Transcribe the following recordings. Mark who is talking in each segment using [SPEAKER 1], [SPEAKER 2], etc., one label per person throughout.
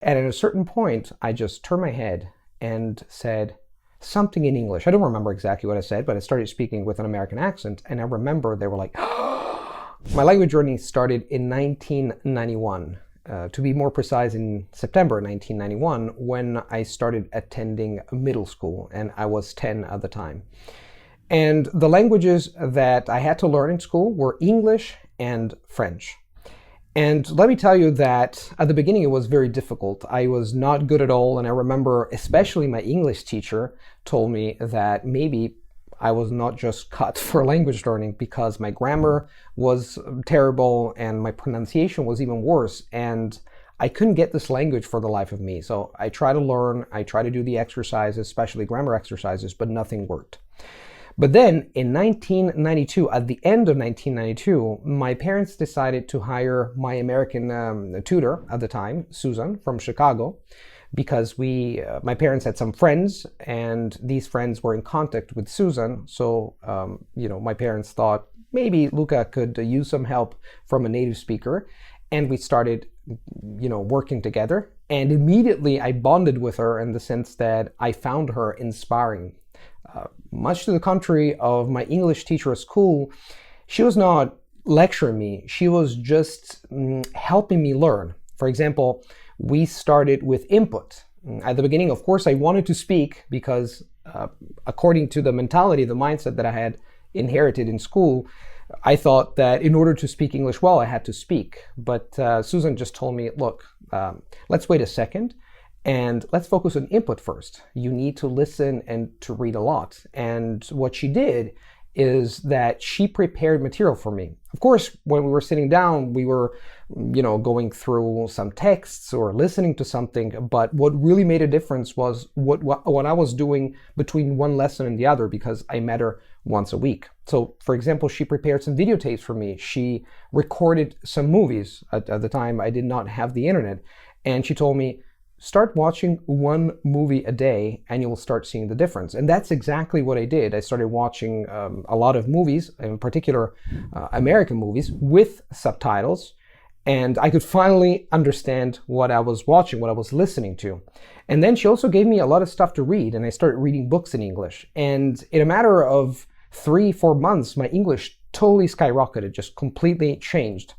[SPEAKER 1] And at a certain point, I just turned my head and said something in English. I don't remember exactly what I said, but I started speaking with an American accent. And I remember they were like, my language journey started in 1991. To be more precise, in September 1991, when I started attending middle school, and I was 10 at the time. And the languages that I had to learn in school were English and French. And let me tell you that at the beginning it was very difficult. I was not good at all, and I remember especially my English teacher told me that maybe I was not just cut for language learning because my grammar was terrible and my pronunciation was even worse, and I couldn't get this language for the life of me. So I tried to learn, I tried to do the exercises, especially grammar exercises, but nothing worked. But then in 1992, at the end of 1992, my parents decided to hire my American tutor at the time, Susan, from Chicago, because my parents had some friends, and these friends were in contact with Susan. So, my parents thought maybe Luca could use some help from a native speaker. And we started, working together. And immediately I bonded with her in the sense that I found her inspiring. Much to the contrary of my English teacher at school, she was not lecturing me. She was just helping me learn. For example, we started with input. At the beginning, of course, I wanted to speak because according to the mentality, the mindset that I had inherited in school, I thought that in order to speak English well, I had to speak. But Susan just told me, look, let's wait a second and let's focus on input first. You need to listen and to read a lot. And what she did is that she prepared material for me. Of course, when we were sitting down, we were, going through some texts or listening to something. But what really made a difference was what I was doing between one lesson and the other, because I met her once a week. So, for example, she prepared some videotapes for me. She recorded some movies. At the time, I did not have the internet. And she told me, start watching one movie a day and you'll start seeing the difference. And that's exactly what I did. I started watching a lot of movies, in particular American movies, with subtitles. And I could finally understand what I was watching, what I was listening to. And then she also gave me a lot of stuff to read, and I started reading books in English. And in a matter of 3-4 months, my English totally skyrocketed, just completely changed.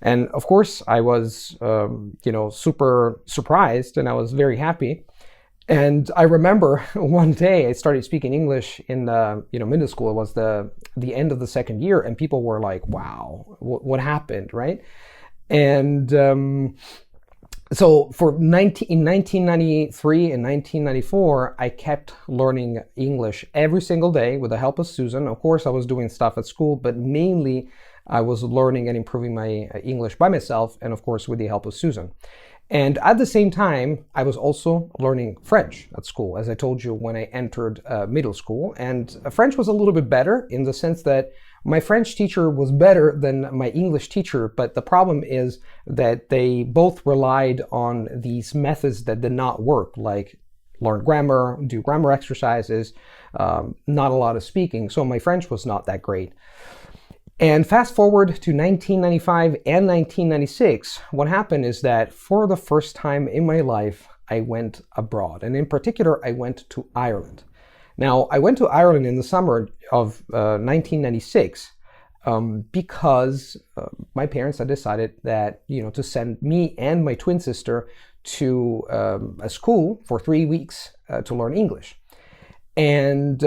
[SPEAKER 1] And of course, I was, super surprised, and I was very happy. And I remember one day I started speaking English in middle school. It was the end of the second year, and people were like, "Wow, what happened?" Right? And so in 1993 and 1994, I kept learning English every single day with the help of Susan. Of course, I was doing stuff at school, but mainly I was learning and improving my English by myself, and of course with the help of Susan. And at the same time, I was also learning French at school, as I told you, when I entered middle school. And French was a little bit better in the sense that my French teacher was better than my English teacher, but the problem is that they both relied on these methods that did not work, like learn grammar, do grammar exercises, not a lot of speaking. So my French was not that great. And fast forward to 1995 and 1996, what happened is that for the first time in my life, I went abroad. And in particular, I went to Ireland. Now, I went to Ireland in the summer of 1996 because my parents had decided that, to send me and my twin sister to a school for 3 weeks to learn English. And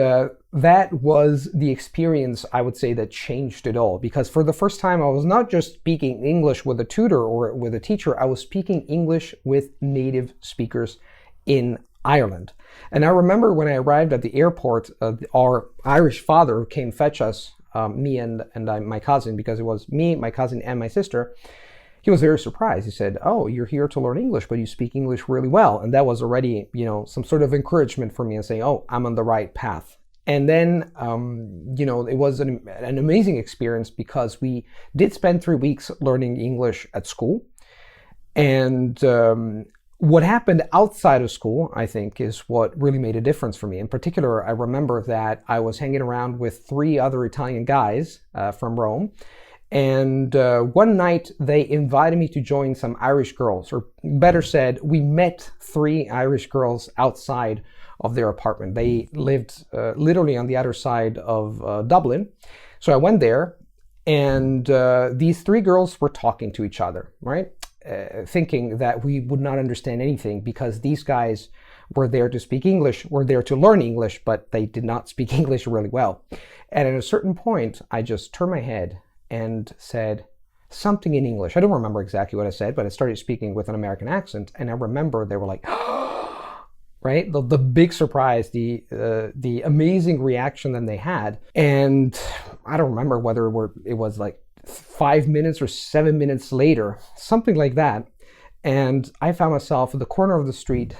[SPEAKER 1] that was the experience, I would say, that changed it all. Because for the first time, I was not just speaking English with a tutor or with a teacher, I was speaking English with native speakers in Ireland. And I remember when I arrived at the airport, our Irish father came fetch us, me and my cousin, because it was me, my cousin, and my sister. He was very surprised. He said, "Oh, you're here to learn English, but you speak English really well." And that was already, some sort of encouragement for me and saying, "Oh, I'm on the right path." And then, it was an amazing experience because we did spend 3 weeks learning English at school. And what happened outside of school, I think, is what really made a difference for me. In particular, I remember that I was hanging around with 3 other Italian guys from Rome. And one night they invited me to join some Irish girls, or better said, we met 3 Irish girls outside of their apartment. They lived literally on the other side of Dublin. So I went there, and these 3 girls were talking to each other, right? Thinking that we would not understand anything because these guys were there to speak English, were there to learn English, but they did not speak English really well. And at a certain point, I just turned my head and said something in English. I don't remember exactly what I said, but I started speaking with an American accent, and I remember they were like, right? The big surprise, the amazing reaction that they had. And I don't remember whether it was like 5 minutes or 7 minutes later, something like that. And I found myself at the corner of the street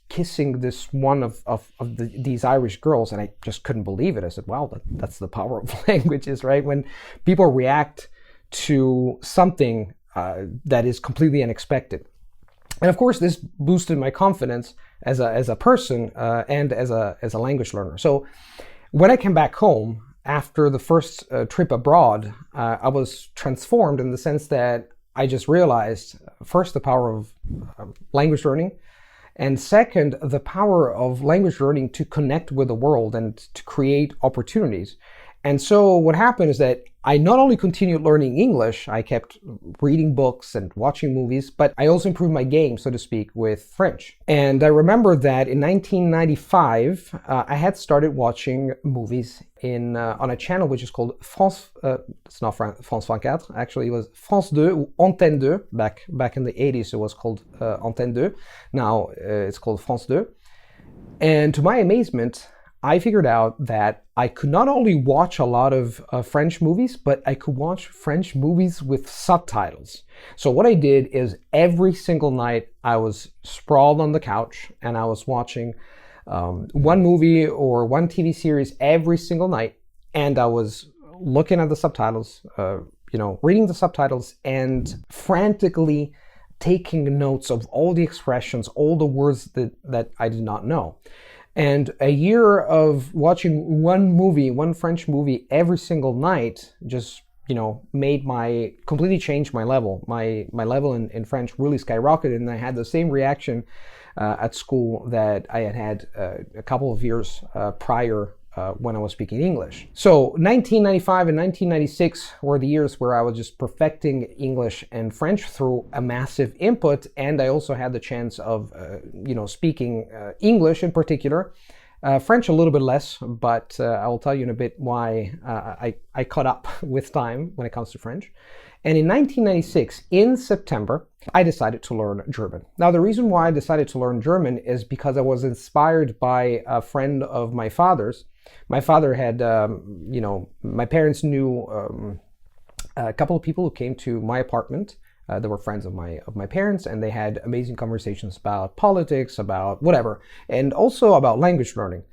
[SPEAKER 1] kissing this one of these Irish girls, and I just couldn't believe it. I said, wow, that's the power of languages, right? When people react to something that is completely unexpected. And of course, this boosted my confidence as a person and as a language learner. So when I came back home after the first trip abroad, I was transformed in the sense that I just realized, first, the power of language learning, and second, the power of language learning to connect with the world and to create opportunities. And so what happened is that I not only continued learning English, I kept reading books and watching movies, but I also improved my game, so to speak, with French. And I remember that in 1995, I had started watching movies on a channel which is called France, it's not France 24, actually it was France 2, or Antenne 2, back in the 80s it was called Antenne 2, now it's called France 2. And to my amazement, I figured out that I could not only watch a lot of French movies, but I could watch French movies with subtitles. So what I did is every single night I was sprawled on the couch and I was watching one movie or one TV series every single night, and I was looking at the subtitles, reading the subtitles and frantically taking notes of all the expressions, all the words that I did not know. And a year of watching one French movie every single night just, completely changed my level. My level in French really skyrocketed, and I had the same reaction at school that I had a couple of years prior when I was speaking English. So 1995 and 1996 were the years where I was just perfecting English and French through a massive input, and I also had the chance of, speaking English in particular. French a little bit less, but I will tell you in a bit why I caught up with time when it comes to French. And in 1996, in September, I decided to learn German. Now, the reason why I decided to learn German is because I was inspired by a friend of my father's. My father had, my parents knew a couple of people who came to my apartment. They were friends of my parents, and they had amazing conversations about politics, about whatever, and also about language learning.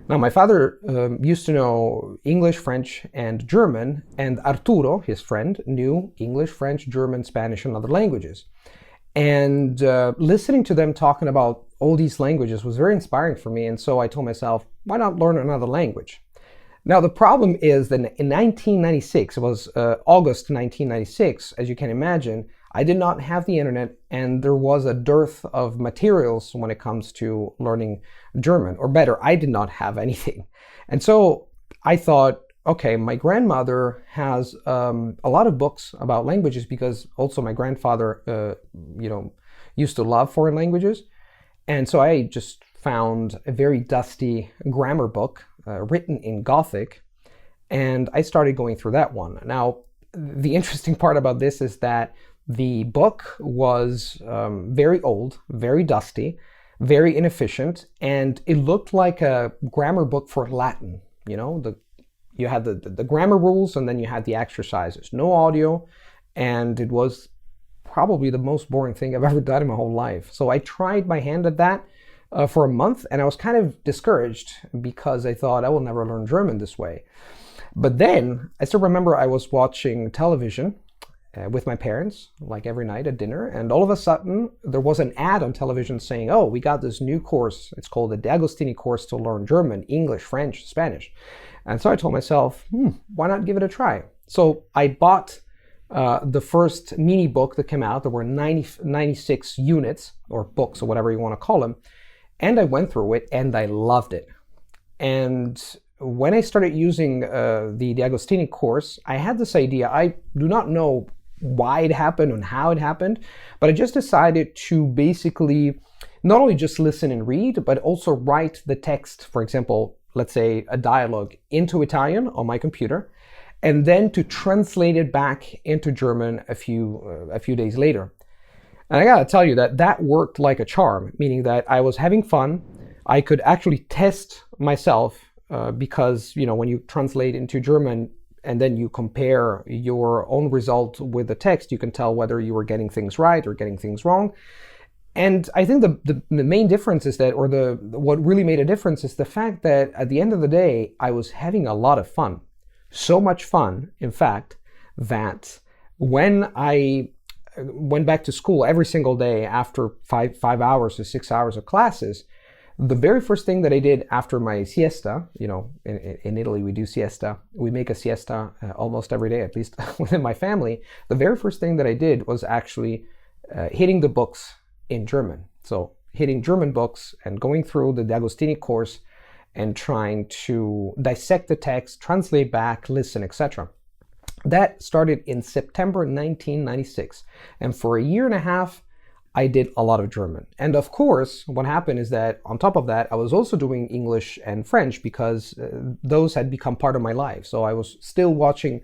[SPEAKER 1] Now, my father used to know English, French, and German, and Arturo, his friend, knew English, French, German, Spanish, and other languages. And listening to them talking about all these languages was very inspiring for me, and so I told myself, why not learn another language? Now, the problem is that in 1996, it was August 1996, as you can imagine, I did not have the internet, and there was a dearth of materials when it comes to learning German, or better, I did not have anything. And so I thought, okay, my grandmother has a lot of books about languages, because also my grandfather, used to love foreign languages. And so I just found a very dusty grammar book written in Gothic, and I started going through that one. Now, the interesting part about this is that the book was very old, very dusty, very inefficient, and it looked like a grammar book for Latin. You had the grammar rules, and then you had the exercises. No audio, and it was probably the most boring thing I've ever done in my whole life. So I tried my hand at that for a month, and I was kind of discouraged because I thought I will never learn German this way. But then I still remember I was watching television with my parents, like every night at dinner, and all of a sudden there was an ad on television saying, oh, we got this new course. It's called the D'Agostini course to learn German, English, French, Spanish. And so I told myself, why not give it a try? So I bought the first mini book that came out. There were 96 units, or books, or whatever you want to call them. And I went through it, and I loved it. And when I started using the Agostini course, I had this idea. I do not know why it happened and how it happened, but I just decided to basically not only just listen and read, but also write the text, for example, let's say a dialogue, into Italian on my computer, and then to translate it back into German a few days later. And I gotta tell you that worked like a charm, meaning that I was having fun. I could actually test myself because, when you translate into German and then you compare your own result with the text, you can tell whether you were getting things right or getting things wrong. And I think the main difference is that, or what really made a difference is the fact that at the end of the day, I was having a lot of fun. So much fun, in fact, that when I went back to school every single day after 5 hours to 6 hours of classes, the very first thing that I did after my siesta, in Italy we do siesta, we make a siesta almost every day, at least within my family. The very first thing that I did was actually hitting the books in German. So hitting German books and going through the Agostini course and trying to dissect the text, translate back, listen, etc. That started in September 1996. And for a year and a half, I did a lot of German. And of course, what happened is that on top of that, I was also doing English and French because those had become part of my life. So I was still watching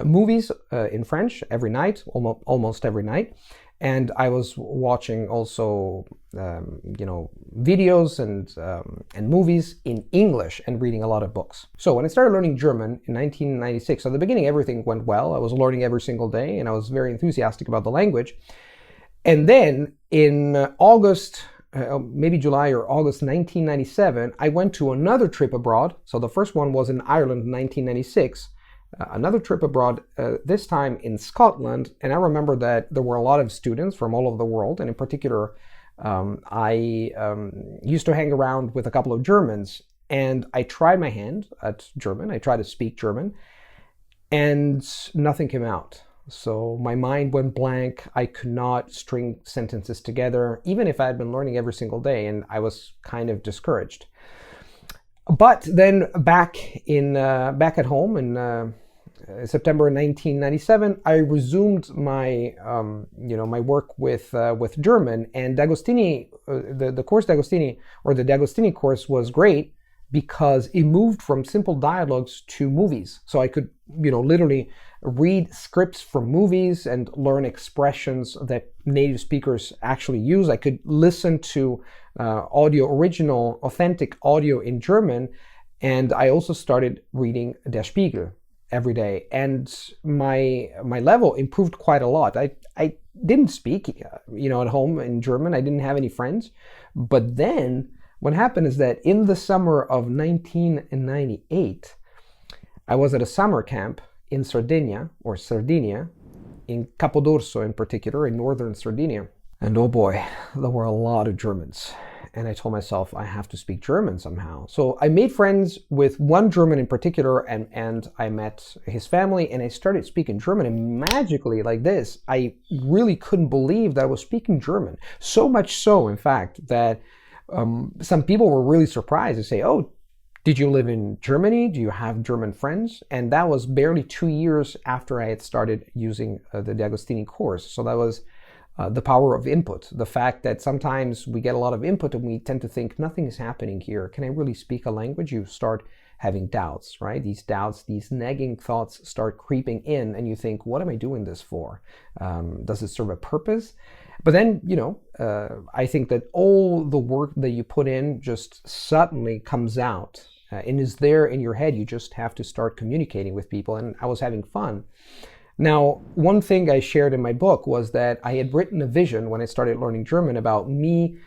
[SPEAKER 1] movies in French every night, almost every night. And I was watching also, videos and movies in English and reading a lot of books. So when I started learning German in 1996, at the beginning, everything went well. I was learning every single day and I was very enthusiastic about the language. And then in August, maybe July or August 1997, I went to another trip abroad. So the first one was in Ireland in 1996. Another trip abroad, this time in Scotland. And I remember that there were a lot of students from all over the world. And in particular, I used to hang around with a couple of Germans. And I tried my hand at German. I tried to speak German. And nothing came out. So my mind went blank. I could not string sentences together, even if I had been learning every single day, and I was kind of discouraged. But then back at home in September 1997, I resumed my my work with German, and D'Agostini, the course D'Agostini, or the D'Agostini course, was great because it moved from simple dialogues to movies. So I could literally read scripts from movies and learn expressions that native speakers actually use. I could listen to original, authentic audio in German, and I also started reading Der Spiegel every day. And my level improved quite a lot. I didn't speak, at home in German. I didn't have any friends. But then what happened is that in the summer of 1998, I was at a summer camp in Sardinia, in Capodorso in particular, in northern Sardinia. And oh boy, there were a lot of Germans. And I told myself, I have to speak German somehow. So I made friends with one German in particular, and I met his family, and I started speaking German. And magically, like this, I really couldn't believe that I was speaking German. So much so, in fact, that some people were really surprised to say, oh, did you live in Germany? Do you have German friends? And that was barely 2 years after I had started using the D'Agostini course. So that was the power of input. The fact that sometimes we get a lot of input and we tend to think nothing is happening here. Can I really speak a language? You start having doubts, right? These doubts, these nagging thoughts start creeping in, and you think, what am I doing this for? Does it serve a purpose? But then, I think that all the work that you put in just suddenly comes out and is there in your head. You just have to start communicating with people, and I was having fun. Now, one thing I shared in my book was that I had written a vision when I started learning German about me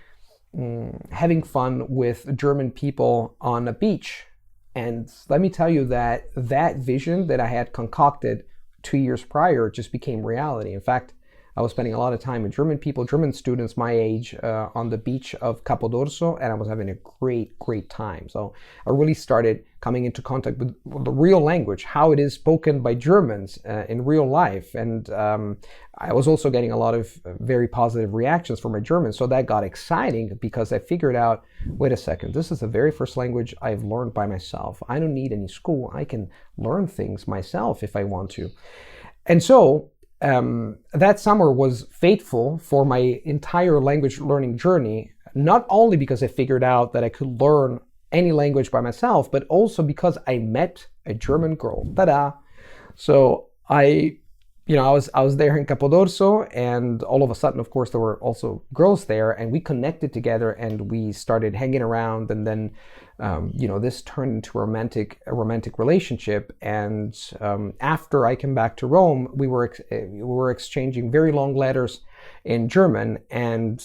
[SPEAKER 1] having fun with German people on a beach. And let me tell you that that vision that I had concocted 2 years prior just became reality. In fact, I was spending a lot of time with German people, German students my age, on the beach of Capodorso, and I was having a great time. So I really started coming into contact with the real language, how it is spoken by Germans in real life. And I was also getting a lot of very positive reactions from my Germans. So that got exciting because I figured out, wait a second, this is the very first language I've learned by myself. I don't need any school. I can learn things myself if I want to. And so that summer was fateful for my entire language learning journey, not only because I figured out that I could learn any language by myself, but also because I met a German girl. Ta-da! So I was there in Capodorso, and all of a sudden, of course, there were also girls there, and we connected together and we started hanging around, and then this turned into a romantic relationship. And after I came back to Rome, we were exchanging very long letters in German, and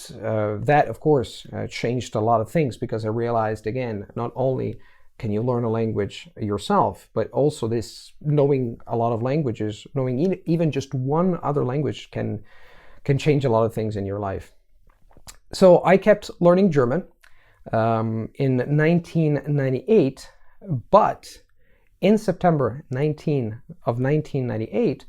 [SPEAKER 1] that, of course, changed a lot of things, because I realized, again, not only can you learn a language yourself, but also this knowing a lot of languages, knowing even just one other language can change a lot of things in your life. So I kept learning German in 1998, but in September 1998,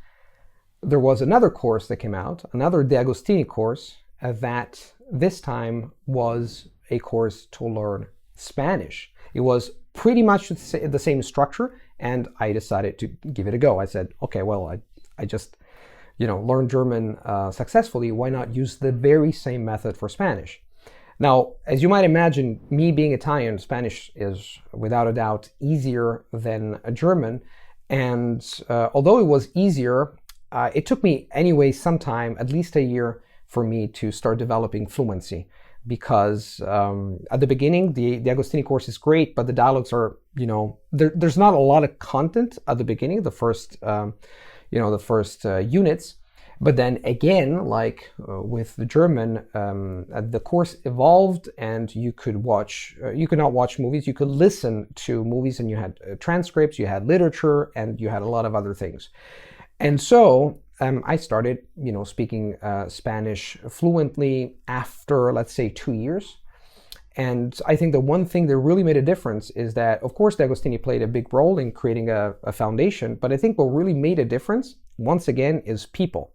[SPEAKER 1] there was another course that came out, another De Agostini course, that this time was a course to learn Spanish. It was pretty much the same structure, and I decided to give it a go. I said, okay, well, I just learned German successfully. Why not use the very same method for Spanish? Now, as you might imagine, me being Italian, Spanish is without a doubt easier than German. And although it was easier, it took me anyway some time, at least a year, for me to start developing fluency. Because at the beginning, the Agostini course is great, but the dialogues are, there's not a lot of content at the beginning, the first units. But then again, like with the German, the course evolved, and you could not watch movies, you could listen to movies, and you had transcripts, you had literature, and you had a lot of other things. And so I started, speaking Spanish fluently after, let's say, 2 years. And I think the one thing that really made a difference is that, of course, De Agostini played a big role in creating a foundation, but I think what really made a difference, once again, is people.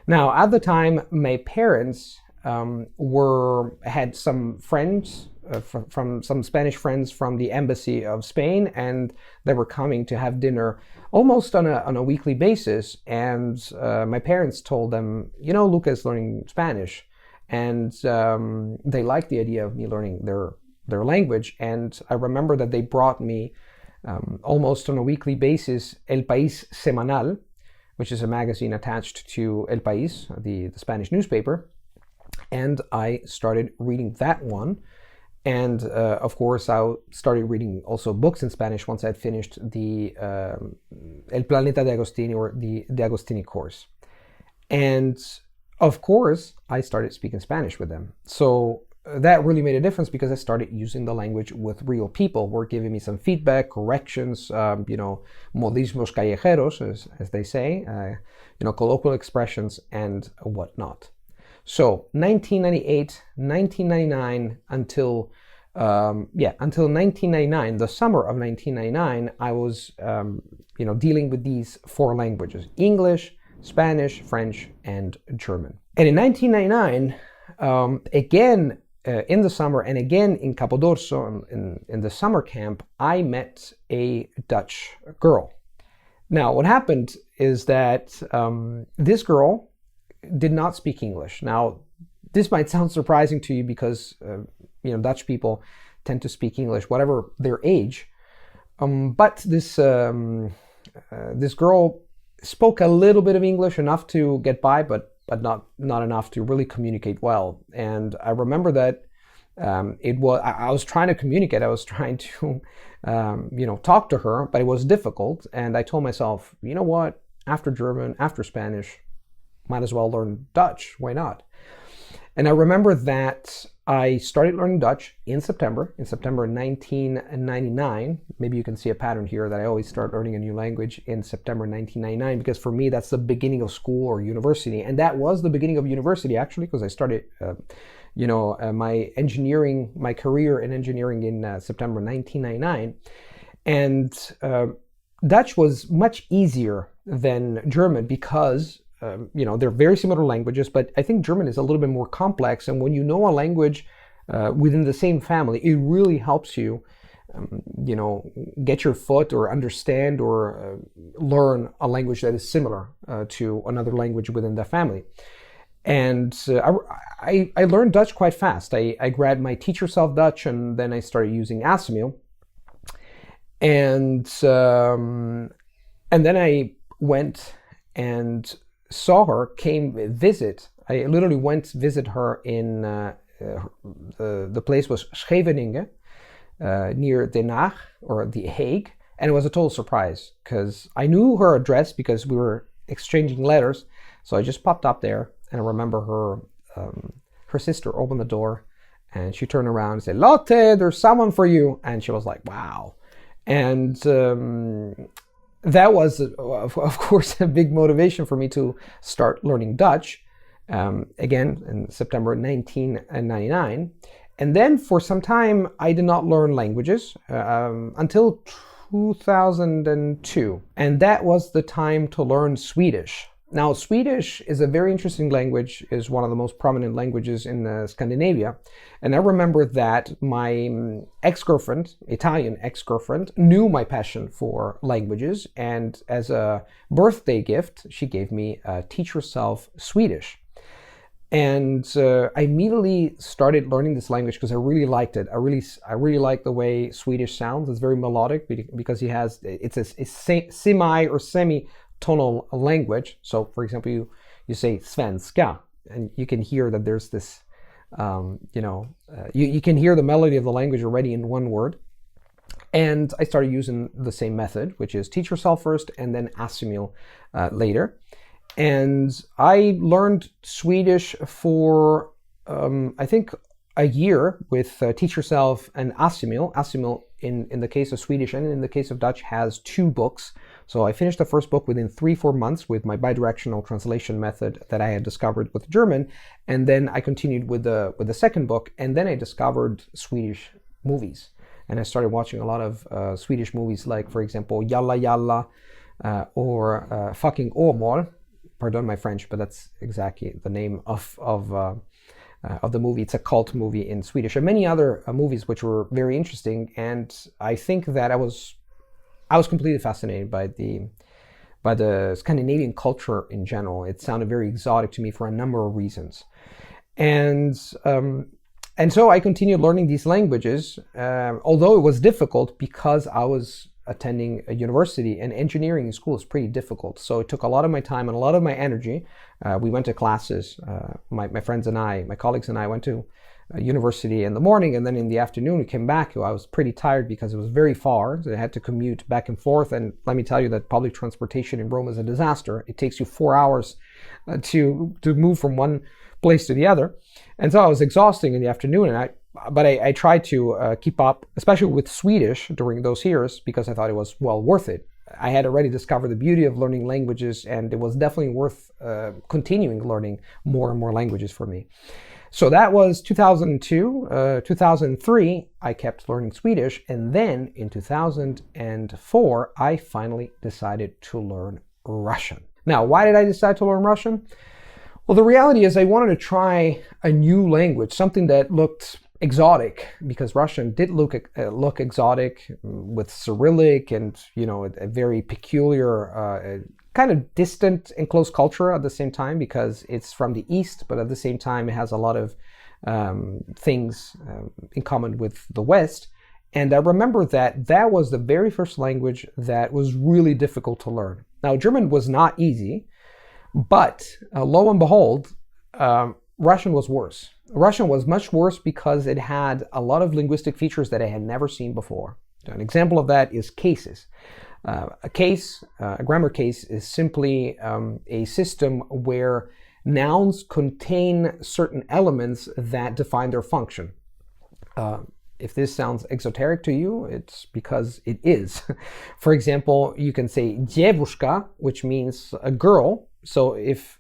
[SPEAKER 1] Now, at the time, my parents had some friends, from some Spanish friends from the embassy of Spain, and they were coming to have dinner almost on a weekly basis. And my parents told them, Luca is learning Spanish, and they liked the idea of me learning their language. And I remember that they brought me almost on a weekly basis El País Semanal, which is a magazine attached to El País, the Spanish newspaper. And I started reading that one. And of course, I started reading also books in Spanish once I'd finished the El Planeta de Agostini, or the De Agostini course. And of course, I started speaking Spanish with them. So that really made a difference, because I started using the language with real people who were giving me some feedback, corrections, modismos callejeros, as they say, colloquial expressions and whatnot. So 1998, 1999, until 1999, the summer of 1999, I was, dealing with these 4 languages: English, Spanish, French, and German. And in 1999, again, in the summer, and again in Capodorso, in the summer camp, I met a Dutch girl. Now, what happened is that this girl did not speak English. Now, this might sound surprising to you, because Dutch people tend to speak English, whatever their age. But this girl spoke a little bit of English, enough to get by, but not enough to really communicate well. And I remember that I was trying to communicate. I was trying to talk to her, but it was difficult. And I told myself, you know what? After German, after Spanish, might as well learn Dutch. Why not? And I remember that I started learning Dutch in September 1999. Maybe you can see a pattern here that I always start learning a new language in September 1999, because for me, that's the beginning of school or university. And that was the beginning of university, actually, because I started, my career in engineering in September 1999. And Dutch was much easier than German because they're very similar languages, but I think German is a little bit more complex. And when you know a language within the same family, it really helps you, get your foot or understand or learn a language that is similar to another language within the family. And I learned Dutch quite fast. I grabbed my Teach Yourself Dutch, and then I started using Assimil. And then I went and saw her, came visit. I literally went to visit her in the place was Scheveningen, near Den Haag or The Hague, and it was a total surprise because I knew her address because we were exchanging letters. So I just popped up there, and I remember her sister opened the door, and she turned around and said, "Lotte, there's someone for you," and she was like, "Wow." And that was, of course, a big motivation for me to start learning Dutch, again, in September 1999. And then for some time, I did not learn languages until 2002. And that was the time to learn Swedish. Now, Swedish is a very interesting language, is one of the most prominent languages in Scandinavia. And I remember that my ex-girlfriend, Italian ex-girlfriend, knew my passion for languages. And as a birthday gift, she gave me Teach Yourself Swedish. And I immediately started learning this language because I really liked it. I really like the way Swedish sounds. It's very melodic because it's a semi or semi-tonal language. So, for example, you say svenska, and you can hear that there's this, you can hear the melody of the language already in one word. And I started using the same method, which is Teach Yourself first and then Assimil later. And I learned Swedish for, I think, a year with Teach Yourself and Assimil. Assimil, in the case of Swedish and in the case of Dutch, has 2 books. So I finished the first book within 3-4 months with my bi-directional translation method that I had discovered with German. And then I continued with the second book. And then I discovered Swedish movies. And I started watching a lot of Swedish movies, like, for example, Jalla Jalla or Fucking Åmål. Pardon my French, but that's exactly the name of the movie. It's a cult movie in Swedish, and many other movies which were very interesting. And I think that I was completely fascinated by the Scandinavian culture in general. It sounded very exotic to me for a number of reasons, and so I continued learning these languages, although it was difficult because I was attending a university, and engineering in school is pretty difficult. So it took a lot of my time and a lot of my energy. We went to classes, my friends and I, my colleagues and I went to university in the morning, and then in the afternoon we came back. I was pretty tired because it was very far. So I had to commute back and forth. And let me tell you that public transportation in Rome is a disaster. It takes you 4 hours to move from one place to the other. And so I was exhausting in the afternoon, but I tried to keep up, especially with Swedish during those years, because I thought it was well worth it. I had already discovered the beauty of learning languages, and it was definitely worth continuing learning more and more languages for me. So that was 2002. 2003, I kept learning Swedish, and then in 2004, I finally decided to learn Russian. Now, why did I decide to learn Russian? Well, the reality is I wanted to try a new language, something that looked exotic, because Russian did look exotic with Cyrillic and, a very peculiar, kind of distant and close culture at the same time, because it's from the East, but at the same time it has a lot of things in common with the West. And I remember that was the very first language that was really difficult to learn. Now, German was not easy, but lo and behold, Russian was worse. Russian was much worse because it had a lot of linguistic features that I had never seen before. An example of that is cases. A grammar case, is simply a system where nouns contain certain elements that define their function. If this sounds exoteric to you, it's because it is. For example, you can say dziewuszka, which means a girl. So if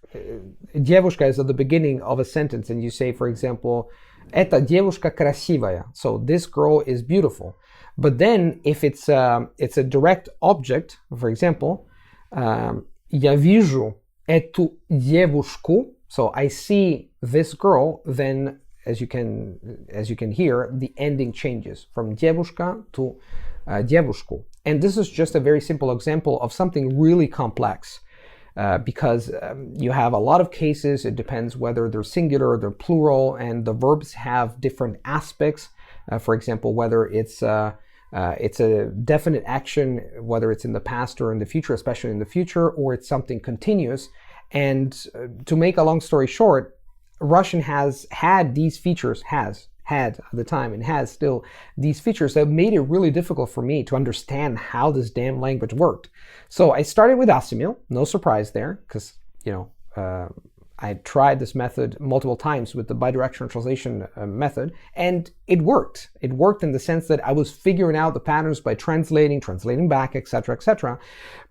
[SPEAKER 1] dziewuszka is at the beginning of a sentence and you say, for example, "Эта девушка красивая," so this girl is beautiful. But then if it's a direct object, for example, "Я вижу эту девушку," so I see this girl, then as you can hear, the ending changes from dziewuszka to dziewuszku. And this is just a very simple example of something really complex. Because you have a lot of cases. It depends whether they're singular or they're plural, and the verbs have different aspects. For example, whether it's a definite action, whether it's in the past or in the future, especially in the future, or it's something continuous. And to make a long story short, Russian has had these features, had at the time, and has still these features that made it really difficult for me to understand how this damn language worked. So I started with Asimil, no surprise there, because, I tried this method multiple times with the bidirectional translation method, and it worked. It worked in the sense that I was figuring out the patterns by translating back, etc., etc.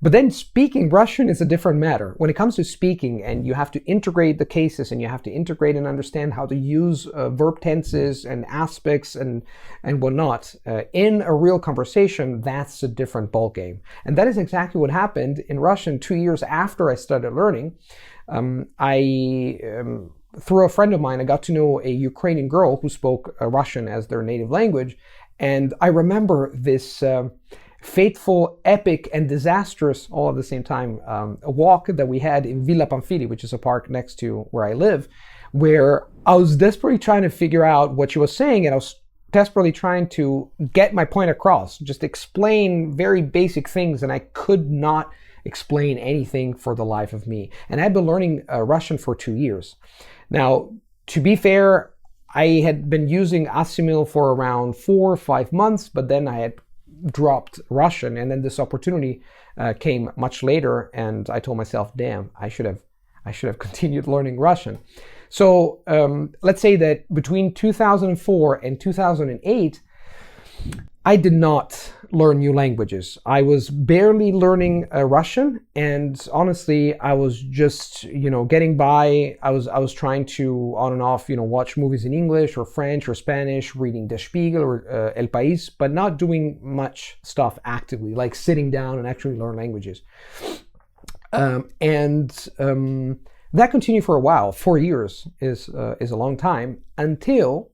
[SPEAKER 1] But then speaking Russian is a different matter. When it comes to speaking, and you have to integrate the cases, and you have to integrate and understand how to use verb tenses and aspects and whatnot in a real conversation, that's a different ballgame. And that is exactly what happened in Russian 2 years after I started learning. Through a friend of mine, I got to know a Ukrainian girl who spoke Russian as their native language. And I remember this fateful, epic, and disastrous, all at the same time, a walk that we had in Villa Pamfili, which is a park next to where I live, where I was desperately trying to figure out what she was saying, and I was desperately trying to get my point across, just explain very basic things, and I could not explain anything for the life of me. And I'd been learning Russian for 2 years. Now, to be fair, I had been using Asimil for around 4 or 5 months, but then I had dropped Russian, and then this opportunity came much later, and I told myself, damn, I should have continued learning Russian. So let's say that between 2004 and 2008, I did not learn new languages. I was barely learning Russian, and honestly, I was just, getting by. I was trying to on and off, watch movies in English or French or Spanish, reading Der Spiegel or El País, but not doing much stuff actively, like sitting down and actually learn languages. That continued for a while. 4 years is a long time, until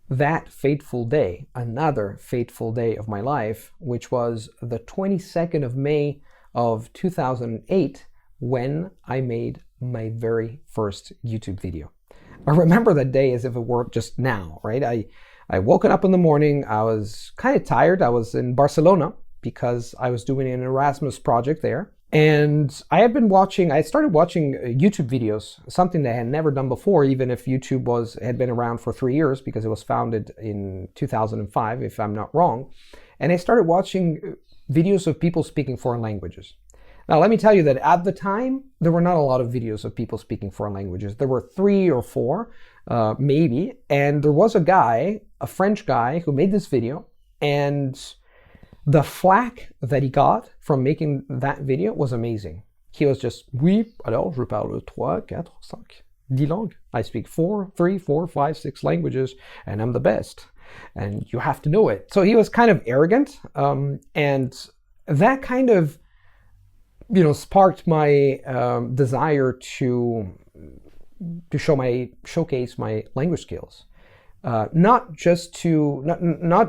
[SPEAKER 1] that fateful day, another fateful day of my life, which was the 22nd of May of 2008, when I made my very first YouTube video. I remember that day as if it were just now, right? I woke up in the morning. I was kind of tired. I was in Barcelona because I was doing an Erasmus project there. And I started watching YouTube videos, something that I had never done before, even if YouTube had been around for 3 years, because it was founded in 2005, if I'm not wrong. And I started watching videos of people speaking foreign languages. Now, let me tell you that at the time, there were not a lot of videos of people speaking foreign languages. There were 3 or 4, maybe. And there was a French guy, who made this video, and the flack that he got from making that video was amazing. He was just, oui, alors je parle 3, 4, 5, 10 langues. I speak 3, 4, 5, 6 languages, and I'm the best. And you have to know it. So he was kind of arrogant, and that kind of, sparked my desire to showcase my language skills. Not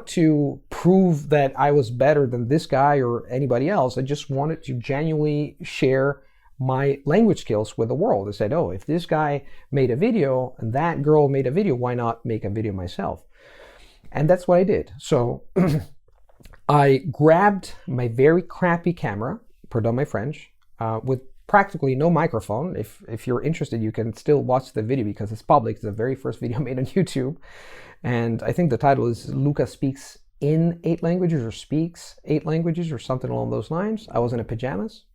[SPEAKER 1] to prove that I was better than this guy or anybody else. I just wanted to genuinely share my language skills with the world. I said, oh, if this guy made a video and that girl made a video, why not make a video myself? And that's what I did. So I grabbed my very crappy camera, pardon my French, with practically no microphone. If you're interested, you can still watch the video because it's public. It's the very first video made on YouTube. And I think the title is Luca Speaks in 8 Languages, or Speaks 8 Languages, or something along those lines. I was in pajamas,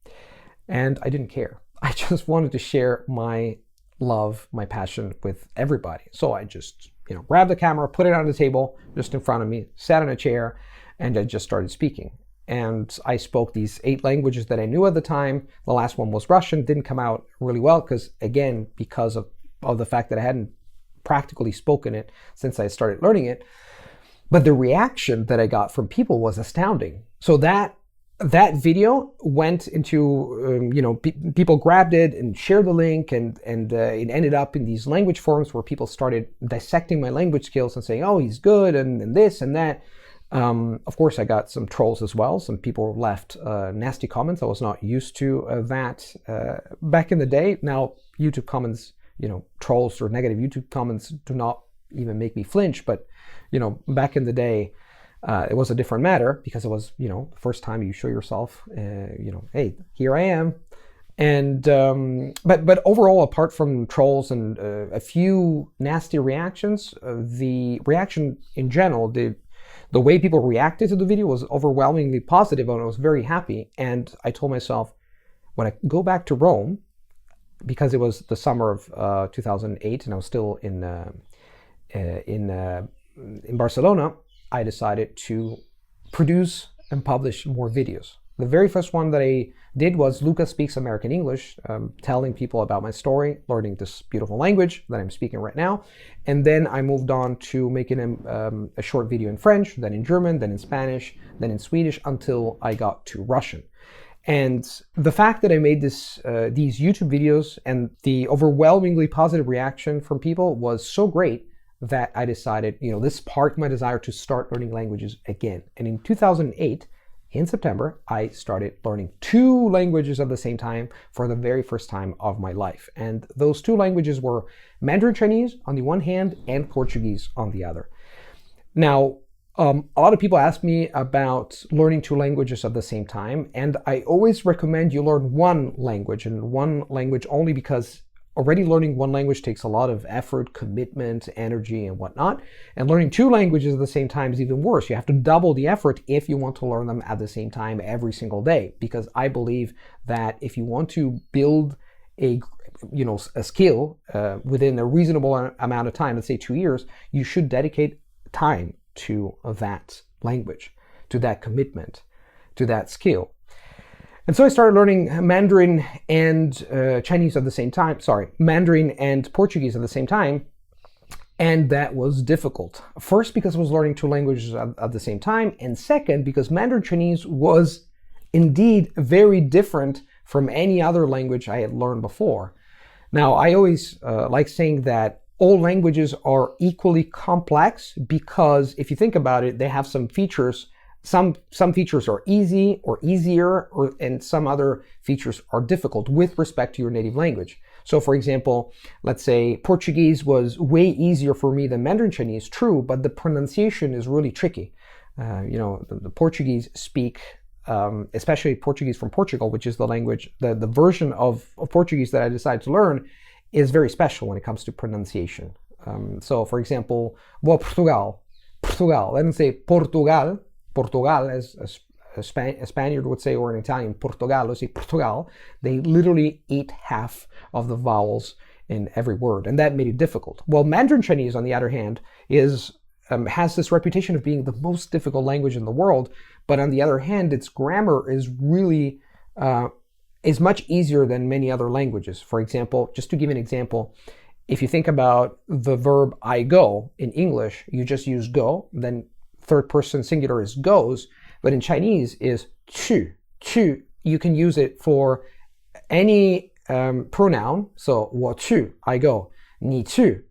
[SPEAKER 1] and I didn't care. I just wanted to share my love, my passion with everybody. So I just, grabbed the camera, put it on the table just in front of me, sat in a chair, and I just started speaking. And I spoke these 8 languages that I knew at the time. The last one was Russian. Didn't come out really well because of the fact that I hadn't practically spoken it since I started learning it. But the reaction that I got from people was astounding. So that video went into, people grabbed it and shared the link, and it ended up in these language forums where people started dissecting my language skills and saying, oh, he's good, and this and that. Of course, I got some trolls as well. Some people left nasty comments. I was not used to that back in the day. Now, YouTube comments, trolls or negative YouTube comments do not even make me flinch. But, back in the day, it was a different matter because it was, the first time you show yourself, hey, here I am. And but overall, apart from trolls and a few nasty reactions, the reaction in general, the way people reacted to the video was overwhelmingly positive, and I was very happy. And I told myself, when I go back to Rome, because it was the summer of 2008, and I was still in Barcelona, I decided to produce and publish more videos. The very first one that I did was Luca Speaks American English, telling people about my story, learning this beautiful language that I'm speaking right now. And then I moved on to making a short video in French, then in German, then in Spanish, then in Swedish, until I got to Russian. And the fact that I made these YouTube videos and the overwhelmingly positive reaction from people was so great that I decided, this sparked my desire to start learning languages again. And in 2008, in September, I started learning 2 languages at the same time for the very first time of my life. And those 2 languages were Mandarin Chinese on the one hand and Portuguese on the other. Now, a lot of people ask me about learning 2 languages at the same time, and I always recommend you learn one language, and one language only because already learning one language takes a lot of effort, commitment, energy, and whatnot. And learning 2 languages at the same time is even worse. You have to double the effort if you want to learn them at the same time every single day. Because I believe that if you want to build a skill within a reasonable amount of time, let's say 2 years, you should dedicate time to that language, to that commitment, to that skill. And so I started learning Mandarin and Chinese at the same time. Mandarin and Portuguese at the same time. And that was difficult. First, because I was learning 2 languages at the same time. And second, because Mandarin Chinese was indeed very different from any other language I had learned before. Now, I always like saying that all languages are equally complex because if you think about it, they have some features. Some features are easy or easier, and some other features are difficult with respect to your native language. So for example, let's say Portuguese was way easier for me than Mandarin Chinese, true, but the pronunciation is really tricky. The Portuguese speak, especially Portuguese from Portugal, which is the language, the version of Portuguese that I decided to learn is very special when it comes to pronunciation. So for example, Portugal, let me say Portugal, as a Spaniard would say, or an Italian, Portugal, say Portugal, they literally eat half of the vowels in every word, and that made it difficult. Well, Mandarin Chinese, on the other hand, has this reputation of being the most difficult language in the world, but on the other hand, its grammar is really is much easier than many other languages. For example, just to give an example, if you think about the verb I go in English, you just use go, then third person singular is goes, but in Chinese is qu. You can use it for any pronoun. So 我去, I go. 你去,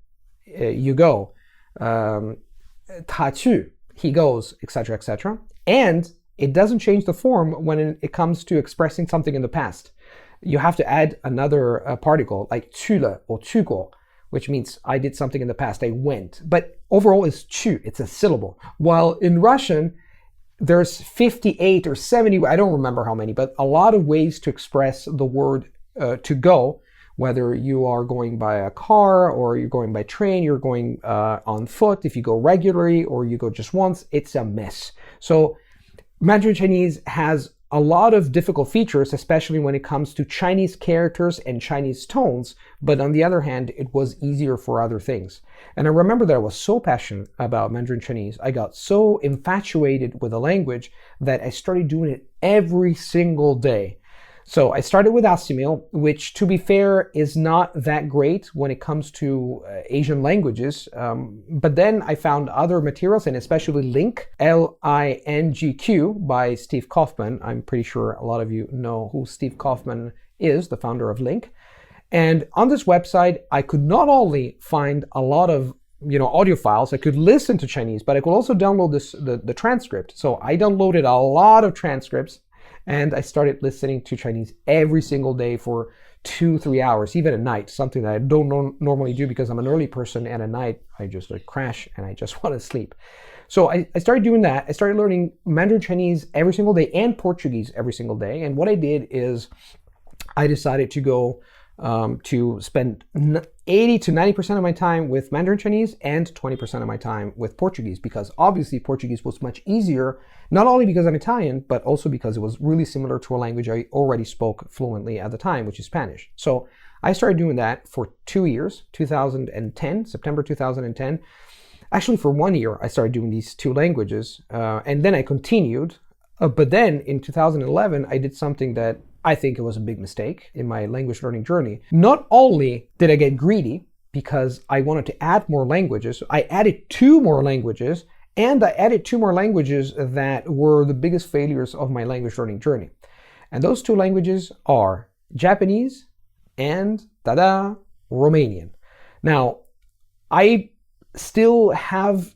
[SPEAKER 1] you go. 他去, he goes, etc., etc. And it doesn't change the form when it comes to expressing something in the past. You have to add another particle like 去了 or 去过, which means I did something in the past, I went. But overall it's 去, it's a syllable. While in Russian, there's 58 or 70, I don't remember how many, but a lot of ways to express the word to go, whether you are going by a car or you're going by train, you're going on foot, if you go regularly or you go just once, it's a mess. So Mandarin Chinese has a lot of difficult features, especially when it comes to Chinese characters and Chinese tones, but on the other hand, it was easier for other things. And I remember that I was so passionate about Mandarin Chinese, I got so infatuated with the language that I started doing it every single day. So I started with Asimil, which, to be fair, is not that great when it comes to Asian languages. But then I found other materials, and especially Link, Lingq, by Steve Kaufman. I'm pretty sure a lot of you know who Steve Kaufman is, the founder of Link. And on this website, I could not only find a lot of audio files, I could listen to Chinese, but I could also download the transcript. So I downloaded a lot of transcripts, and I started listening to Chinese every single day for 2-3 hours, even at night, something that I don't normally do because I'm an early person, and at night I just crash and I just want to sleep. So I started doing that. I started learning Mandarin Chinese every single day and Portuguese every single day. And what I did is I decided to go to spend 80 to 90% of my time with Mandarin Chinese and 20% of my time with Portuguese, because obviously Portuguese was much easier, not only because I'm Italian, but also because it was really similar to a language I already spoke fluently at the time, which is Spanish. So I started doing that for 2 years, 2010, September 2010. Actually, for 1 year, I started doing these two languages, and then I continued. But then in 2011, I did something that I think it was a big mistake in my language learning journey. Not only did I get greedy because I wanted to add more languages, I added 2 more languages, and I added 2 more languages that were the biggest failures of my language learning journey. And those 2 languages are Japanese and, Romanian. Now, I still have,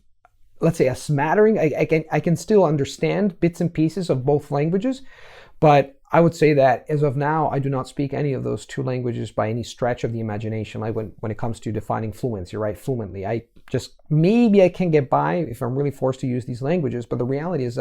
[SPEAKER 1] let's say, a smattering. I can still understand bits and pieces of both languages, but I would say that as of now, I do not speak any of those 2 languages by any stretch of the imagination. Like when it comes to defining fluency, right? Fluently, maybe I can get by if I'm really forced to use these languages. But the reality is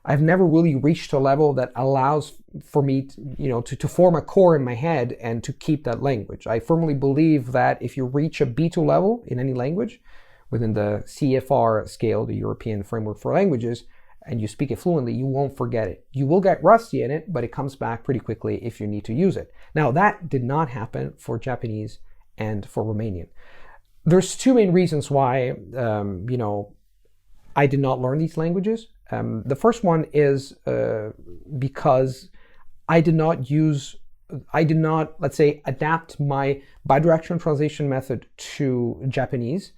[SPEAKER 1] I've never really reached a level that allows for me to form a core in my head and to keep that language. I firmly believe that if you reach a B2 level in any language within the CFR scale, the European Framework for Languages, and you speak it fluently, you won't forget it. You will get rusty in it, but it comes back pretty quickly if you need to use it. Now, that did not happen for Japanese and for Romanian. There's 2 main reasons why, I did not learn these languages. The first one is because I did not, let's say, adapt my bidirectional translation method to Japanese,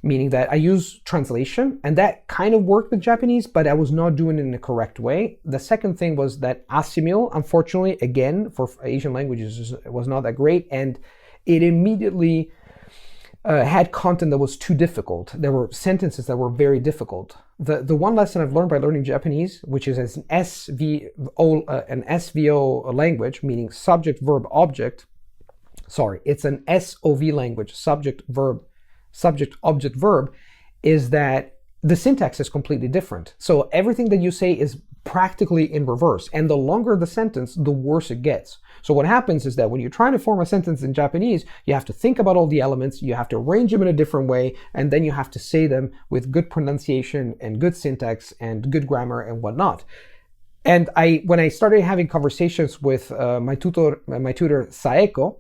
[SPEAKER 1] meaning that I use translation, and that kind of worked with Japanese, but I was not doing it in the correct way. The second thing was that Asimil, unfortunately, again, for Asian languages, was not that great, and it immediately had content that was too difficult. There were sentences that were very difficult. The one lesson I've learned by learning Japanese, which is an SVO language, meaning subject, verb, object. Sorry, it's an SOV language, subject, object, verb, is that the syntax is completely different. So everything that you say is practically in reverse. And the longer the sentence, the worse it gets. So what happens is that when you're trying to form a sentence in Japanese, you have to think about all the elements, you have to arrange them in a different way, and then you have to say them with good pronunciation and good syntax and good grammar and whatnot. And when I started having conversations with my tutor Saeko,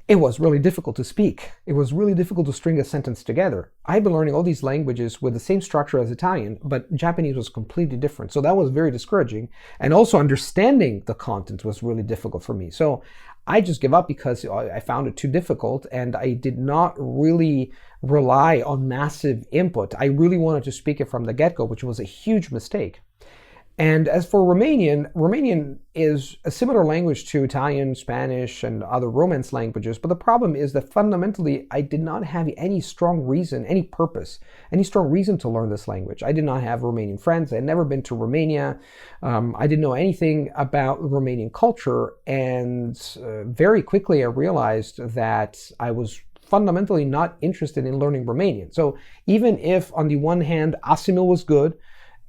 [SPEAKER 1] it was really difficult to speak. It was really difficult to string a sentence together. I've been learning all these languages with the same structure as Italian, but Japanese was completely different. So that was very discouraging. And also understanding the content was really difficult for me. So I just gave up because I found it too difficult, and I did not really rely on massive input. I really wanted to speak it from the get-go, which was a huge mistake. And as for Romanian is a similar language to Italian, Spanish, and other Romance languages, but the problem is that fundamentally I did not have any strong reason, any purpose, any strong reason to learn this language. I did not have Romanian friends. I had never been to Romania. I didn't know anything about Romanian culture, and very quickly I realized that I was fundamentally not interested in learning Romanian. So even if on the one hand Asimil was good,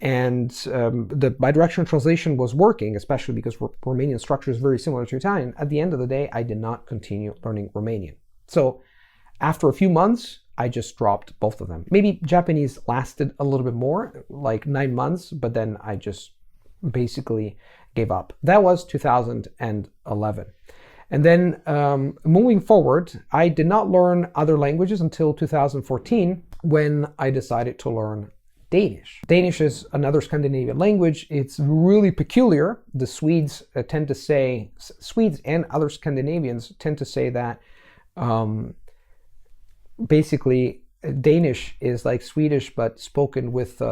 [SPEAKER 1] and the bidirectional translation was working, especially because Romanian structure is very similar to Italian, at the end of the day, I did not continue learning Romanian. So after a few months, I just dropped both of them. Maybe Japanese lasted a little bit more, like 9 months, but then I just basically gave up. That was 2011. And then moving forward, I did not learn other languages until 2014 when I decided to learn Danish. Danish is another Scandinavian language. It's really peculiar. The Swedes tend to say, Swedes and other Scandinavians tend to say that basically Danish is like Swedish but spoken with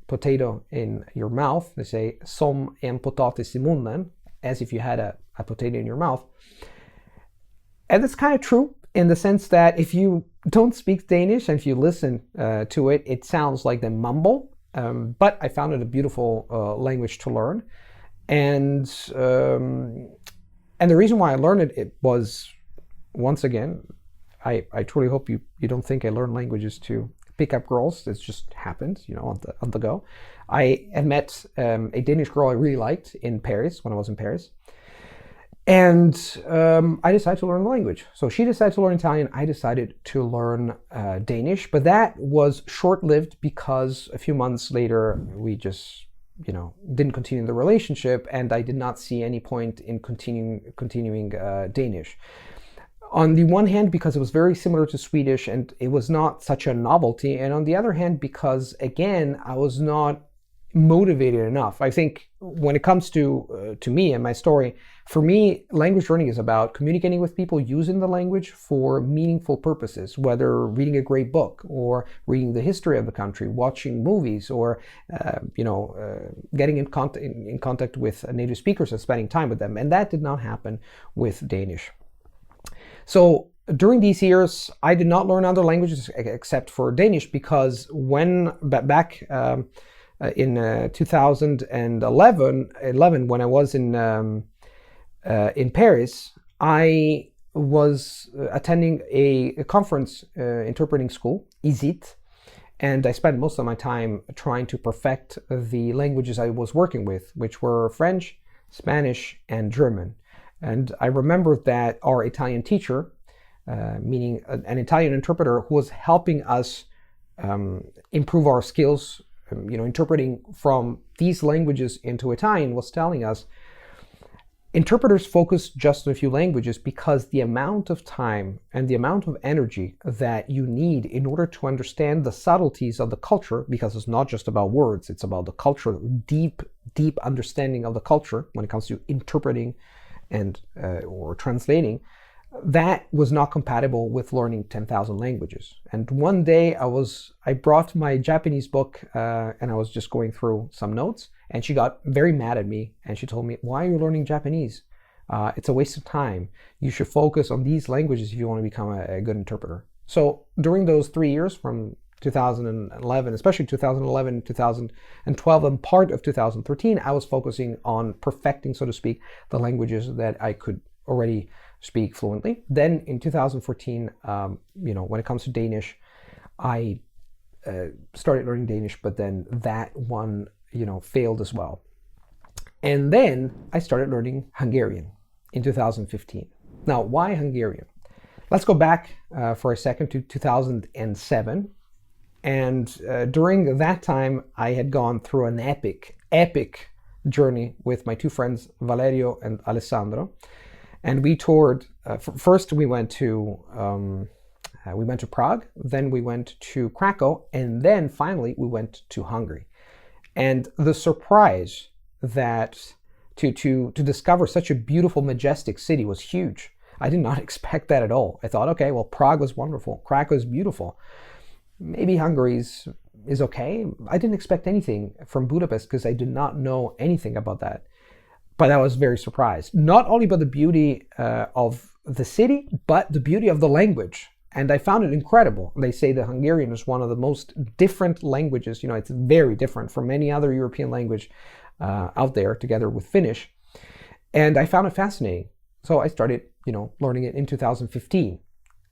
[SPEAKER 1] potato in your mouth. They say som en potatis i munnen, as if you had a potato in your mouth. And it's kind of true in the sense that if you don't speak Danish and if you listen to it, it sounds like they mumble. But I found it a beautiful language to learn. And the reason why I learned it was, once again, I truly hope you don't think I learn languages to pick up girls. It just happened, on the go. I had met a Danish girl I really liked in Paris when I was in Paris. And I decided to learn the language. So she decided to learn Italian. I decided to learn Danish. But that was short-lived because a few months later, we just, didn't continue the relationship. And I did not see any point in continuing Danish. On the one hand, because it was very similar to Swedish and it was not such a novelty. And on the other hand, because, again, I was not motivated enough. I think when it comes to me and my story, for me, language learning is about communicating with people using the language for meaningful purposes, whether reading a great book or reading the history of the country, watching movies, or getting in contact with native speakers and spending time with them. And that did not happen with Danish. So during these years, I did not learn other languages except for Danish, because when back in 2011, when I was in Paris, I was attending a conference interpreting school, ISIT, and I spent most of my time trying to perfect the languages I was working with, which were French, Spanish, and German. And I remember that our Italian teacher, meaning an Italian interpreter who was helping us improve our skills, interpreting from these languages into Italian, was telling us, interpreters focus just on a few languages because the amount of time and the amount of energy that you need in order to understand the subtleties of the culture, because it's not just about words, it's about the culture, deep understanding of the culture when it comes to interpreting and or translating, that was not compatible with learning 10,000 languages. And one day I brought my Japanese book and I was just going through some notes, and she got very mad at me and she told me, "Why are you learning Japanese? It's a waste of time. You should focus on these languages if you want to become a good interpreter." So during those 3 years, from 2011, especially 2011, 2012, and part of 2013, I was focusing on perfecting, so to speak, the languages that I could already speak fluently. Then in 2014, when it comes to Danish, I started learning Danish, but then that one, failed as well. And then I started learning Hungarian in 2015. Now, why Hungarian? Let's go back for a second to 2007. And during that time, I had gone through an epic journey with my two friends, Valerio and Alessandro. And we toured, first we went to Prague, then we went to Krakow, and then finally we went to Hungary. And the surprise that to discover such a beautiful, majestic city was huge. I did not expect that at all. I thought, okay, well, Prague was wonderful, Krakow is beautiful. Maybe Hungary is okay. I didn't expect anything from Budapest because I did not know anything about that. But I was very surprised, not only by the beauty of the city, but the beauty of the language. And I found it incredible. They say that Hungarian is one of the most different languages. It's very different from any other European language out there, together with Finnish. And I found it fascinating. So I started, learning it in 2015.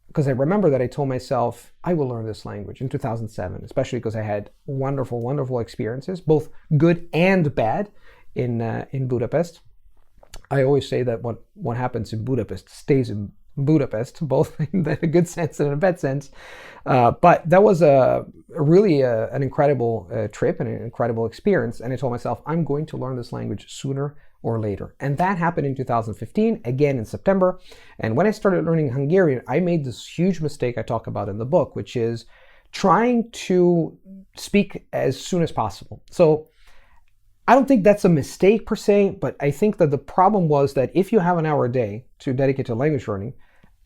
[SPEAKER 1] Because I remember that I told myself, I will learn this language in 2007, especially because I had wonderful, wonderful experiences, both good and bad, in Budapest. I always say that what happens in Budapest stays in Budapest, both in a good sense and in a bad sense. But that was really an incredible trip and an incredible experience. And I told myself, I'm going to learn this language sooner or later. And that happened in 2015, again in September. And when I started learning Hungarian, I made this huge mistake I talk about in the book, which is trying to speak as soon as possible. So I don't think that's a mistake per se, but I think that the problem was that if you have an hour a day to dedicate to language learning,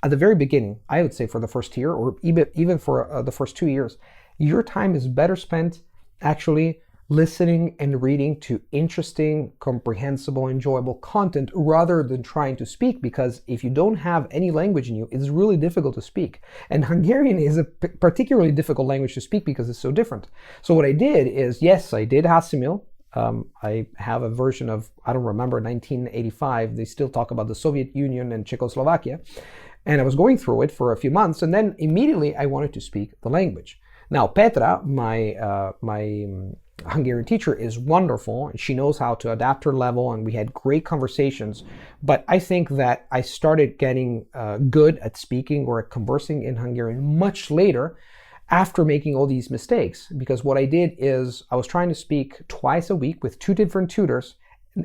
[SPEAKER 1] at the very beginning, I would say for the first year or even for the first 2 years, your time is better spent actually listening and reading to interesting, comprehensible, enjoyable content rather than trying to speak, because if you don't have any language in you, it's really difficult to speak. And Hungarian is a particularly difficult language to speak because it's so different. So what I did is, yes, I did Hasimil. I have a version of, I don't remember, 1985. They still talk about the Soviet Union and Czechoslovakia. And I was going through it for a few months, and then immediately I wanted to speak the language. Now, Petra, my Hungarian teacher, is wonderful. She knows how to adapt her level, and we had great conversations. But I think that I started getting good at speaking or at conversing in Hungarian much later, after making all these mistakes. Because what I did is I was trying to speak twice a week with 2 different tutors,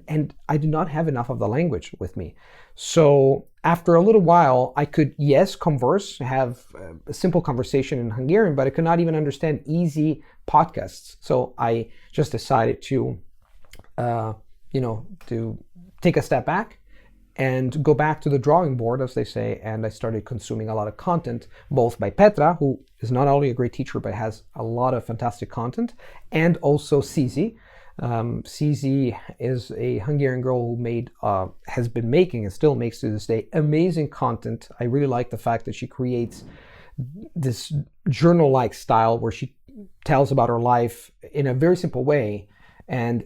[SPEAKER 1] and I did not have enough of the language with me. So after a little while, I could, yes, converse, have a simple conversation in Hungarian, but I could not even understand easy podcasts. So I just decided to, to take a step back and go back to the drawing board, as they say, and I started consuming a lot of content, both by Petra, who is not only a great teacher, but has a lot of fantastic content, and also Cizi. Cizi is a Hungarian girl who has been making and still makes to this day amazing content. I really like the fact that she creates this journal-like style where she tells about her life in a very simple way, and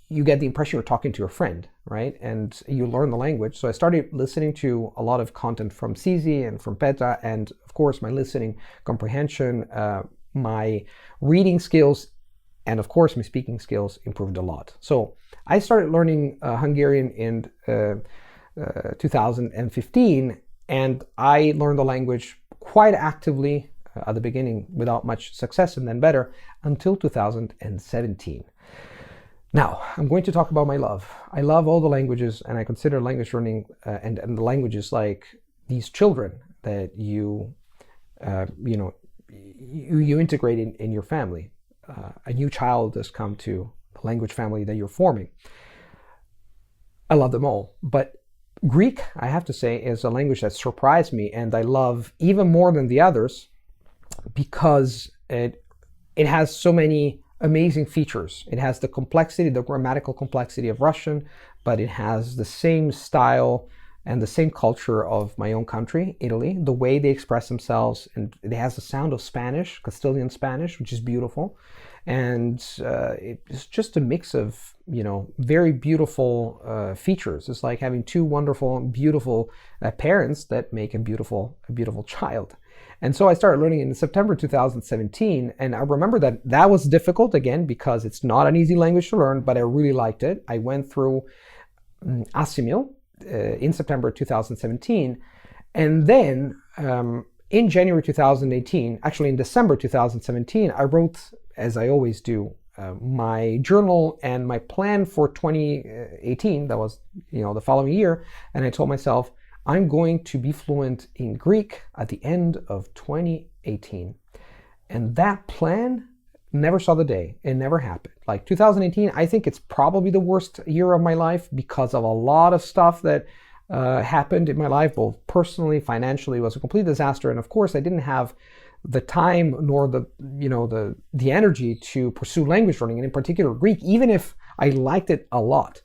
[SPEAKER 1] you get the impression you're talking to a friend, right? And you learn the language. So I started listening to a lot of content from Cizi and from Petra, and of course my listening comprehension, my reading skills, and of course my speaking skills improved a lot. So I started learning Hungarian in 2015, and I learned the language quite actively at the beginning without much success, and then better until 2017. Now, I'm going to talk about my love. I love all the languages, and I consider language learning and the languages like these children that you integrate in your family. A new child has come to the language family that you're forming. I love them all, but Greek, I have to say, is a language that surprised me, and I love even more than the others because it has so many amazing features. It has the complexity, the grammatical complexity of Russian, but it has the same style and the same culture of my own country, Italy, the way they express themselves, and it has the sound of Spanish, Castilian Spanish, which is beautiful. And it's just a mix of, very beautiful features. It's like having 2 wonderful, beautiful parents that make a beautiful child. And so I started learning in September 2017, and I remember that was difficult, again, because it's not an easy language to learn, but I really liked it. I went through Asimil in September 2017, and then in January 2018, actually in December 2017, I wrote, as I always do, my journal and my plan for 2018, that was the following year, and I told myself, I'm going to be fluent in Greek at the end of 2018. And that plan never saw the day. It never happened. Like 2018, I think it's probably the worst year of my life because of a lot of stuff that happened in my life, both personally, financially. It was a complete disaster. And of course, I didn't have the time nor the energy to pursue language learning, and in particular Greek, even if I liked it a lot.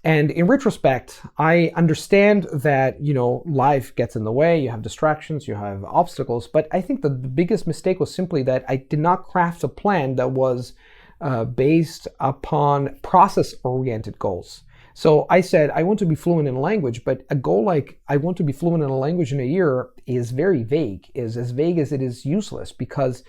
[SPEAKER 1] And in retrospect, I understand that, life gets in the way, you have distractions, you have obstacles, but I think the biggest mistake was simply that I did not craft a plan that was based upon process-oriented goals. So I said, I want to be fluent in a language, but a goal like I want to be fluent in a language in a year is very vague, is as vague as it is useless, because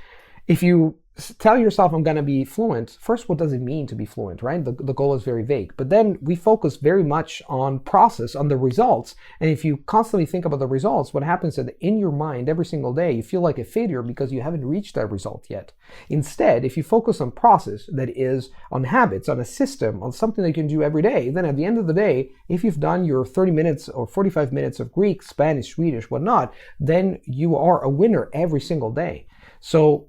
[SPEAKER 1] if you tell yourself I'm going to be fluent. First, what does it mean to be fluent, right? The goal is very vague. But then we focus very much on process, on the results. And if you constantly think about the results, what happens is that in your mind every single day, you feel like a failure because you haven't reached that result yet. Instead, if you focus on process, that is on habits, on a system, on something that you can do every day, then at the end of the day, if you've done your 30 minutes or 45 minutes of Greek, Spanish, Swedish, whatnot, then you are a winner every single day. So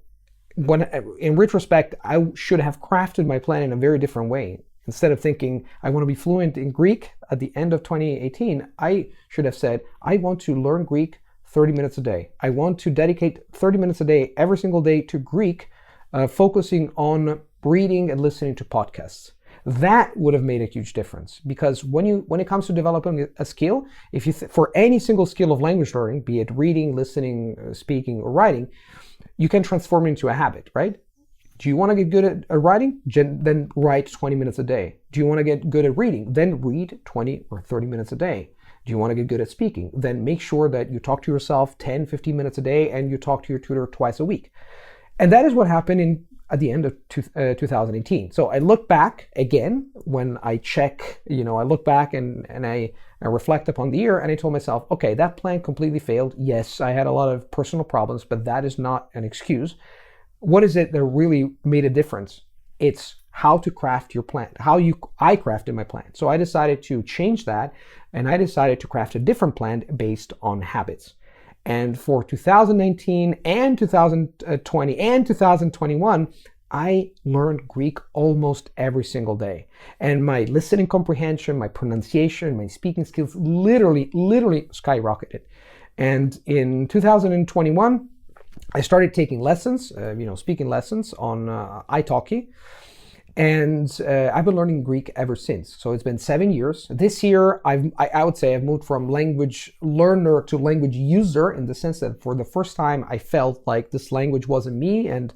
[SPEAKER 1] when, in retrospect, I should have crafted my plan in a very different way. Instead of thinking, I want to be fluent in Greek at the end of 2018, I should have said, I want to learn Greek 30 minutes a day. I want to dedicate 30 minutes a day, every single day, to Greek, focusing on reading and listening to podcasts. That would have made a huge difference, because when it comes to developing a skill, if you for any single skill of language learning, be it reading, listening, speaking, or writing, you can transform it into a habit, right? Do you want to get good at writing? Then write 20 minutes a day. Do you want to get good at reading? Then read 20 or 30 minutes a day. Do you want to get good at speaking? Then make sure that you talk to yourself 10, 15 minutes a day, and you talk to your tutor twice a week. And that is what happened at the end of 2018. So I look back again when I check, I look back and I reflect upon the year, and I told myself, okay, that plan completely failed. Yes, I had a lot of personal problems, but that is not an excuse. What is it that really made a difference? It's how to craft your plan, I crafted my plan. So I decided to change that, and I decided to craft a different plan based on habits. And for 2019 and 2020 and 2021, I learned Greek almost every single day. And my listening comprehension, my pronunciation, my speaking skills literally skyrocketed. And in 2021, I started taking lessons, speaking lessons on italki. And I've been learning Greek ever since. So it's been 7 years. This year, I would say I've moved from language learner to language user, in the sense that for the first time, I felt like this language wasn't me. And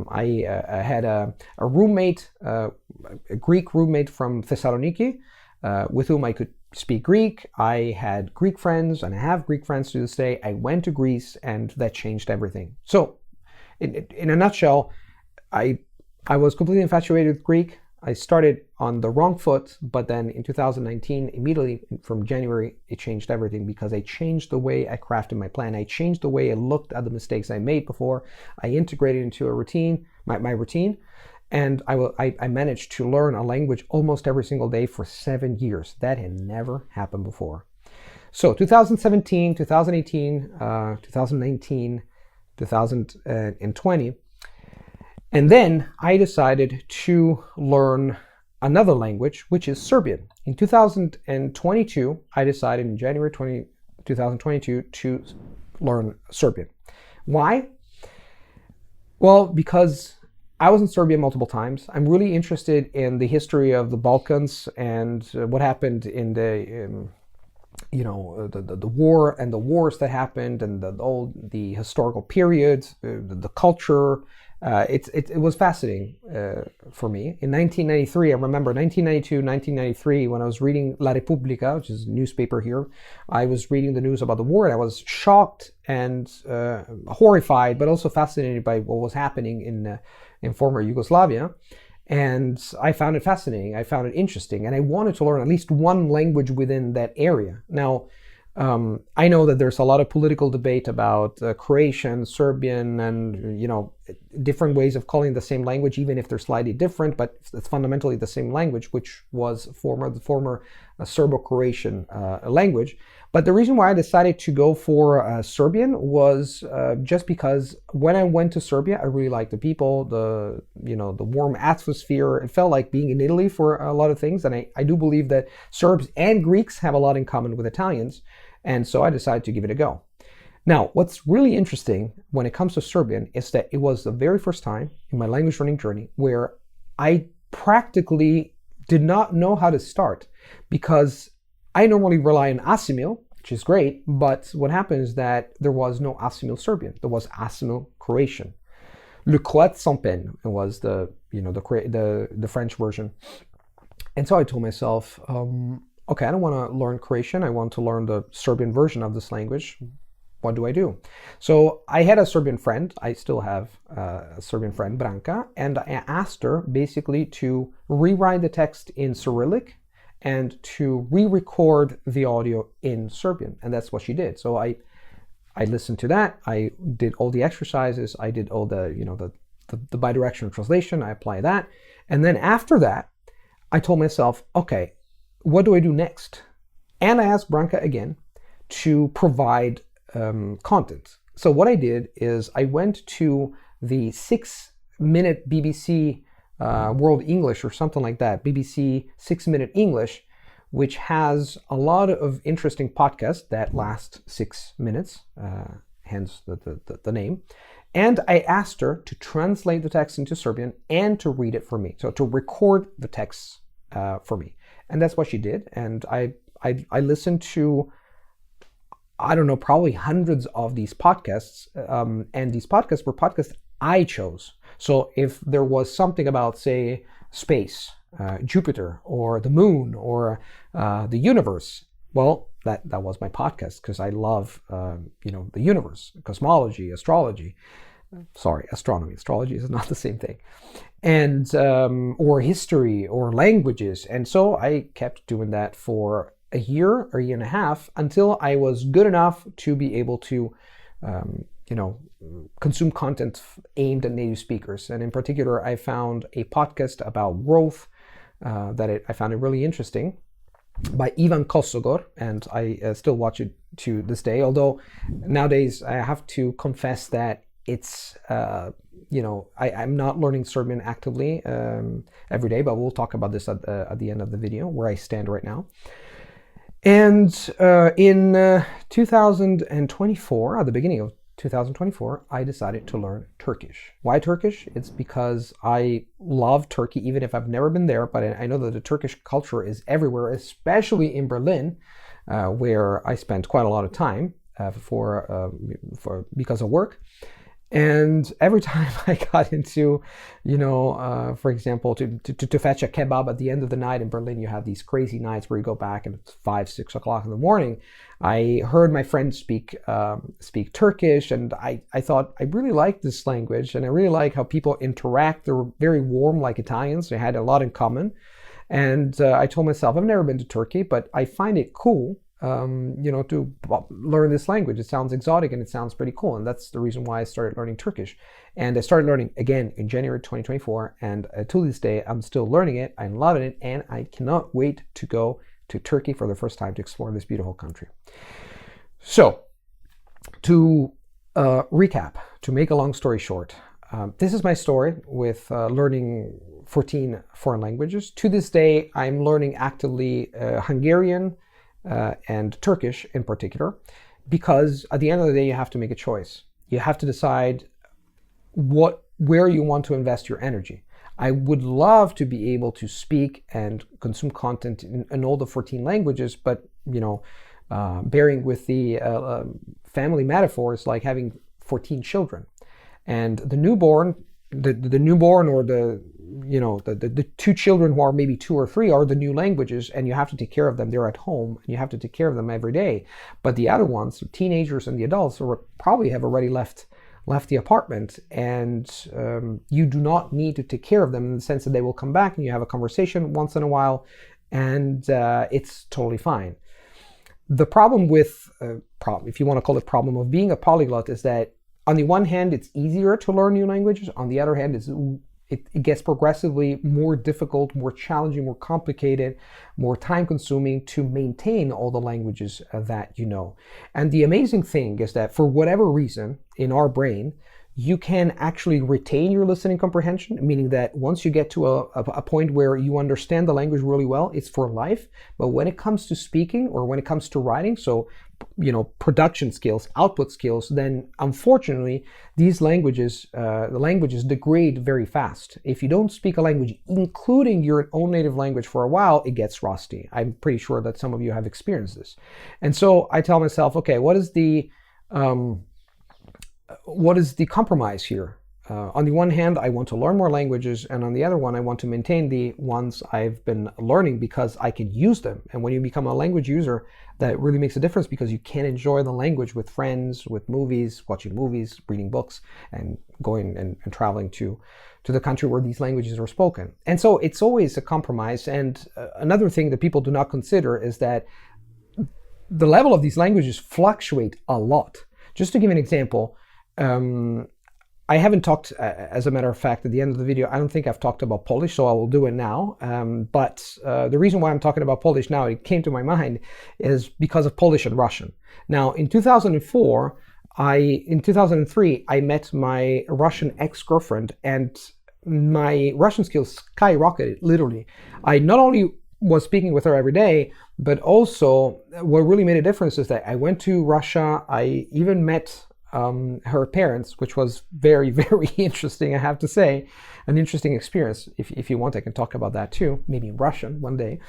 [SPEAKER 1] I had a roommate, a Greek roommate from Thessaloniki, with whom I could speak Greek. I had Greek friends, and I have Greek friends to this day. I went to Greece, and that changed everything. So in a nutshell, I was completely infatuated with Greek. I started on the wrong foot, but then in 2019, immediately from January, it changed everything, because I changed the way I crafted my plan. I changed the way I looked at the mistakes I made before. I integrated into a routine, my routine, and I managed to learn a language almost every single day for 7 years. That had never happened before. So 2017, 2018, 2019, 2020, and then I decided to learn another language, which is Serbian. In 2022, I decided in January 2022 to learn Serbian. Why? Well, because I was in Serbia multiple times. I'm really interested in the history of the Balkans and what happened in the war and the wars that happened, and the historical periods, the culture. It was fascinating for me. In 1993, I remember 1992, 1993, when I was reading La Repubblica, which is a newspaper here, I was reading the news about the war, and I was shocked and horrified, but also fascinated by what was happening in former Yugoslavia. And I found it fascinating. I found it interesting, and I wanted to learn at least one language within that area. Now, I know that there's a lot of political debate about Croatian, Serbian, and different ways of calling the same language, even if they're slightly different. But it's fundamentally the same language, which was the former Serbo-Croatian language. But the reason why I decided to go for Serbian was just because when I went to Serbia, I really liked the people, the warm atmosphere. It felt like being in Italy for a lot of things, and I do believe that Serbs and Greeks have a lot in common with Italians. And so I decided to give it a go. Now, what's really interesting when it comes to Serbian is that it was the very first time in my language learning journey where I practically did not know how to start, because I normally rely on Asimil, which is great, but what happened is that there was no Asimil Serbian. There was Asimil Croatian. Le Croate sans peine was the French version. And so I told myself, okay, I don't want to learn Croatian. I want to learn the Serbian version of this language. what do I do? So I had a Serbian friend. I still have a Serbian friend, Branka, and I asked her basically to rewrite the text in Cyrillic and to re-record the audio in Serbian, and that's what she did. So I listened to that. I did all the exercises. I did all the the bi-directional translation. I apply that, and then after that, I told myself, okay, what do I do next? And I asked Branka again to provide content. So what I did is I went to the 6-minute BBC World English or something like that, BBC 6-Minute English, which has a lot of interesting podcasts that last 6 minutes, hence the name. And I asked her to translate the text into Serbian and to read it for me. So to record the text for me. And that's what she did. And I listened to, I don't know, probably hundreds of these podcasts. And these podcasts were podcasts I chose. So if there was something about, say, space, Jupiter, or the moon, or the universe, well, that was my podcast, because I love the universe, cosmology, astrology. Sorry, astronomy. Astrology is not the same thing. And or history or languages. And so I kept doing that for a year or a year and a half until I was good enough to be able to consume content aimed at native speakers. And in particular, I found a podcast about growth I found it really interesting, by Ivan Kosogor, and I still watch it to this day. Although nowadays I have to confess that it's I'm not learning Serbian actively every day, but we'll talk about this at the end of the video, where I stand right now. And in 2024, at the beginning of 2024, I decided to learn Turkish. Why Turkish? It's because I love Turkey, even if I've never been there, but I know that the Turkish culture is everywhere, especially in Berlin, where I spent quite a lot of time because of work. And every time I got into, for example, to fetch a kebab at the end of the night in Berlin, you have these crazy nights where you go back and it's 5, 6 o'clock in the morning. I heard my friends speak Turkish, and I thought I really like this language, and I really like how people interact. They're very warm, like Italians. They had a lot in common. And I told myself, I've never been to Turkey, but I find it cool to learn this language. It sounds exotic and it sounds pretty cool. And that's the reason why I started learning Turkish. And I started learning again in January 2024. And to this day, I'm still learning it. I'm loving it. And I cannot wait to go to Turkey for the first time to explore this beautiful country. So to recap, to make a long story short, this is my story with learning 14 foreign languages. To this day, I'm learning actively Hungarian, and Turkish in particular, because at the end of the day, you have to make a choice. You have to decide where you want to invest your energy. I would love to be able to speak and consume content in all the 14 languages, but bearing with the family metaphors, like having 14 children, and the newborn or the 2 children who are maybe 2 or 3 are the new languages, and you have to take care of them. They're at home, and you have to take care of them every day. But the other ones, the teenagers and the adults, probably have already left the apartment, and you do not need to take care of them in the sense that they will come back and you have a conversation once in a while, and it's totally fine. The problem with, if you want to call it problem of being a polyglot, is that on the one hand, it's easier to learn new languages. On the other hand, it gets progressively more difficult, more challenging, more complicated, more time-consuming to maintain all the languages that you know. And the amazing thing is that for whatever reason in our brain, you can actually retain your listening comprehension, meaning that once you get to a point where you understand the language really well, it's for life. But when it comes to speaking or when it comes to writing, so production skills, output skills, then unfortunately these languages, the languages degrade very fast. If you don't speak a language, including your own native language, for a while, it gets rusty. I'm pretty sure that some of you have experienced this. And so I tell myself, okay, what is the compromise here? On the one hand, I want to learn more languages, and on the other one, I want to maintain the ones I've been learning because I can use them. And when you become a language user, that really makes a difference because you can enjoy the language with friends, with movies, watching movies, reading books, and going and traveling to the country where these languages are spoken. And so it's always a compromise. And another thing that people do not consider is that the level of these languages fluctuate a lot. Just to give an example, I haven't talked, as a matter of fact, at the end of the video, I don't think I've talked about Polish, so I will do it now. But the reason why I'm talking about Polish now, it came to my mind, is because of Polish and Russian. Now, in 2004, in 2003, I met my Russian ex-girlfriend, and my Russian skills skyrocketed, literally. I not only was speaking with her every day, but also what really made a difference is that I went to Russia. I even met her parents, which was very, very interesting, I have to say. An interesting experience. If you want, I can talk about that too, maybe in Russian one day.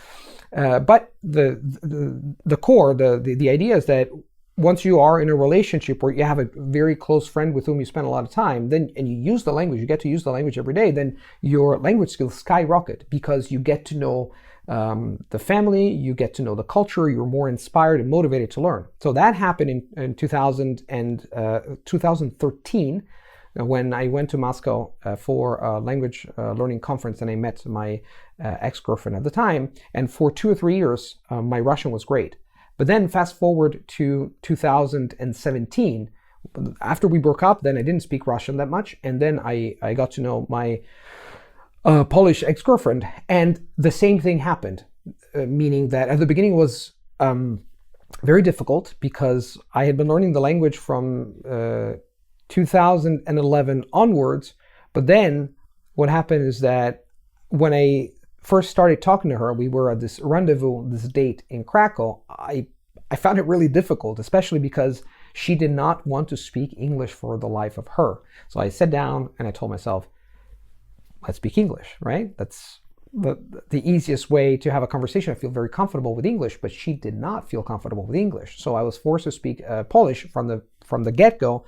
[SPEAKER 1] But the core, the idea is that once you are in a relationship where you have a very close friend with whom you spend a lot of time, then and you use the language, you get to use the language every day, then your language skills skyrocket because you get to know the family, you get to know the culture, you're more inspired and motivated to learn. So that happened in 2013 when I went to Moscow for a language learning conference, and I met my ex-girlfriend at the time. And for 2 or 3 years, my Russian was great. But then fast forward to 2017, after we broke up, then I didn't speak Russian that much. And then I got to know my Polish ex-girlfriend, and the same thing happened, meaning that at the beginning was very difficult because I had been learning the language from 2011 onwards. But then what happened is that when I first started talking to her, we were at this rendezvous, this date in Krakow. I found it really difficult, especially because she did not want to speak English for the life of her. So I sat down and I told myself, let's speak English, right? That's the easiest way to have a conversation. I feel very comfortable with English, but she did not feel comfortable with English. So I was forced to speak Polish from the get-go.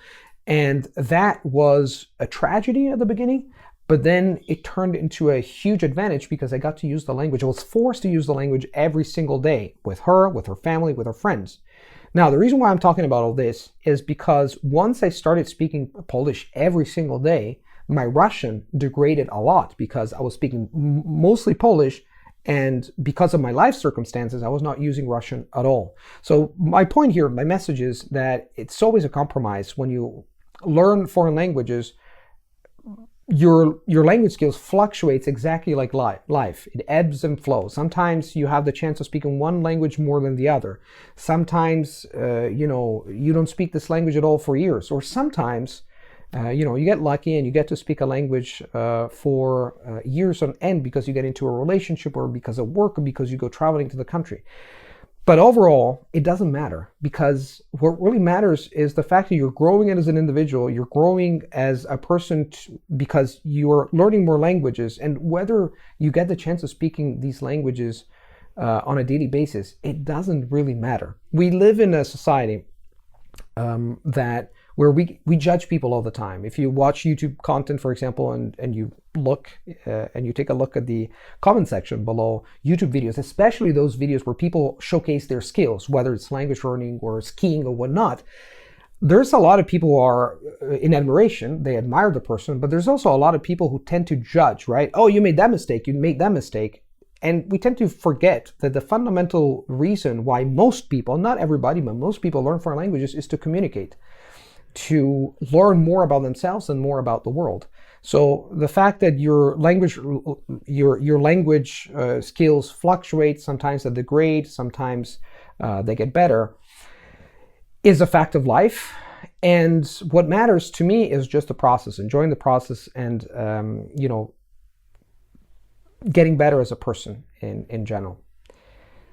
[SPEAKER 1] And that was a tragedy at the beginning, but then it turned into a huge advantage because I got to use the language. I was forced to use the language every single day with her family, with her friends. Now, the reason why I'm talking about all this is because once I started speaking Polish every single day, my Russian degraded a lot because I was speaking mostly Polish, and because of my life circumstances, I was not using Russian at all. So my point here, my message is that it's always a compromise. When you learn foreign languages, your language skills fluctuates exactly like life. It ebbs and flows. Sometimes you have the chance of speaking one language more than the other. Sometimes, you don't speak this language at all for years. Or sometimes, you get lucky and you get to speak a language for years on end because you get into a relationship or because of work or because you go traveling to the country. But overall, it doesn't matter, because what really matters is the fact that you're growing as an individual, you're growing as a person because you're learning more languages, and whether you get the chance of speaking these languages on a daily basis, it doesn't really matter. We live in a society where we judge people all the time. If you watch YouTube content, for example, and you look and you take a look at the comment section below YouTube videos, especially those videos where people showcase their skills, whether it's language learning or skiing or whatnot, there's a lot of people who are in admiration. They admire the person, but there's also a lot of people who tend to judge, right? Oh, you made that mistake, you made that mistake. And we tend to forget that the fundamental reason why most people, not everybody, but most people learn foreign languages is to communicate, to learn more about themselves and more about the world. So the fact that your language skills fluctuate, sometimes they degrade, sometimes they get better, is a fact of life. And what matters to me is just the process, enjoying the process, and getting better as a person in general.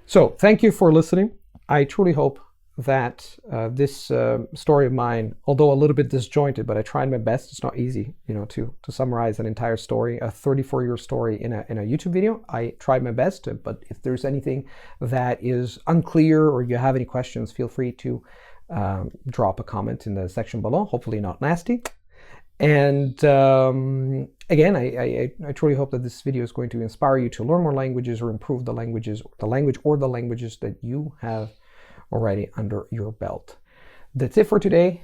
[SPEAKER 1] So thank you for listening. I truly hope that this story of mine, although a little bit disjointed, but I tried my best. It's not easy, to summarize an entire story, a 34-year story in a YouTube video. I tried my best, but if there's anything that is unclear or you have any questions, feel free to drop a comment in the section below. Hopefully not nasty. And again, I truly hope that this video is going to inspire you to learn more languages or improve the language or the languages that you have already under your belt. That's it for today.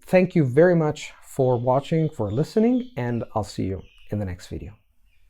[SPEAKER 1] Thank you very much for watching, for listening, and I'll see you in the next video.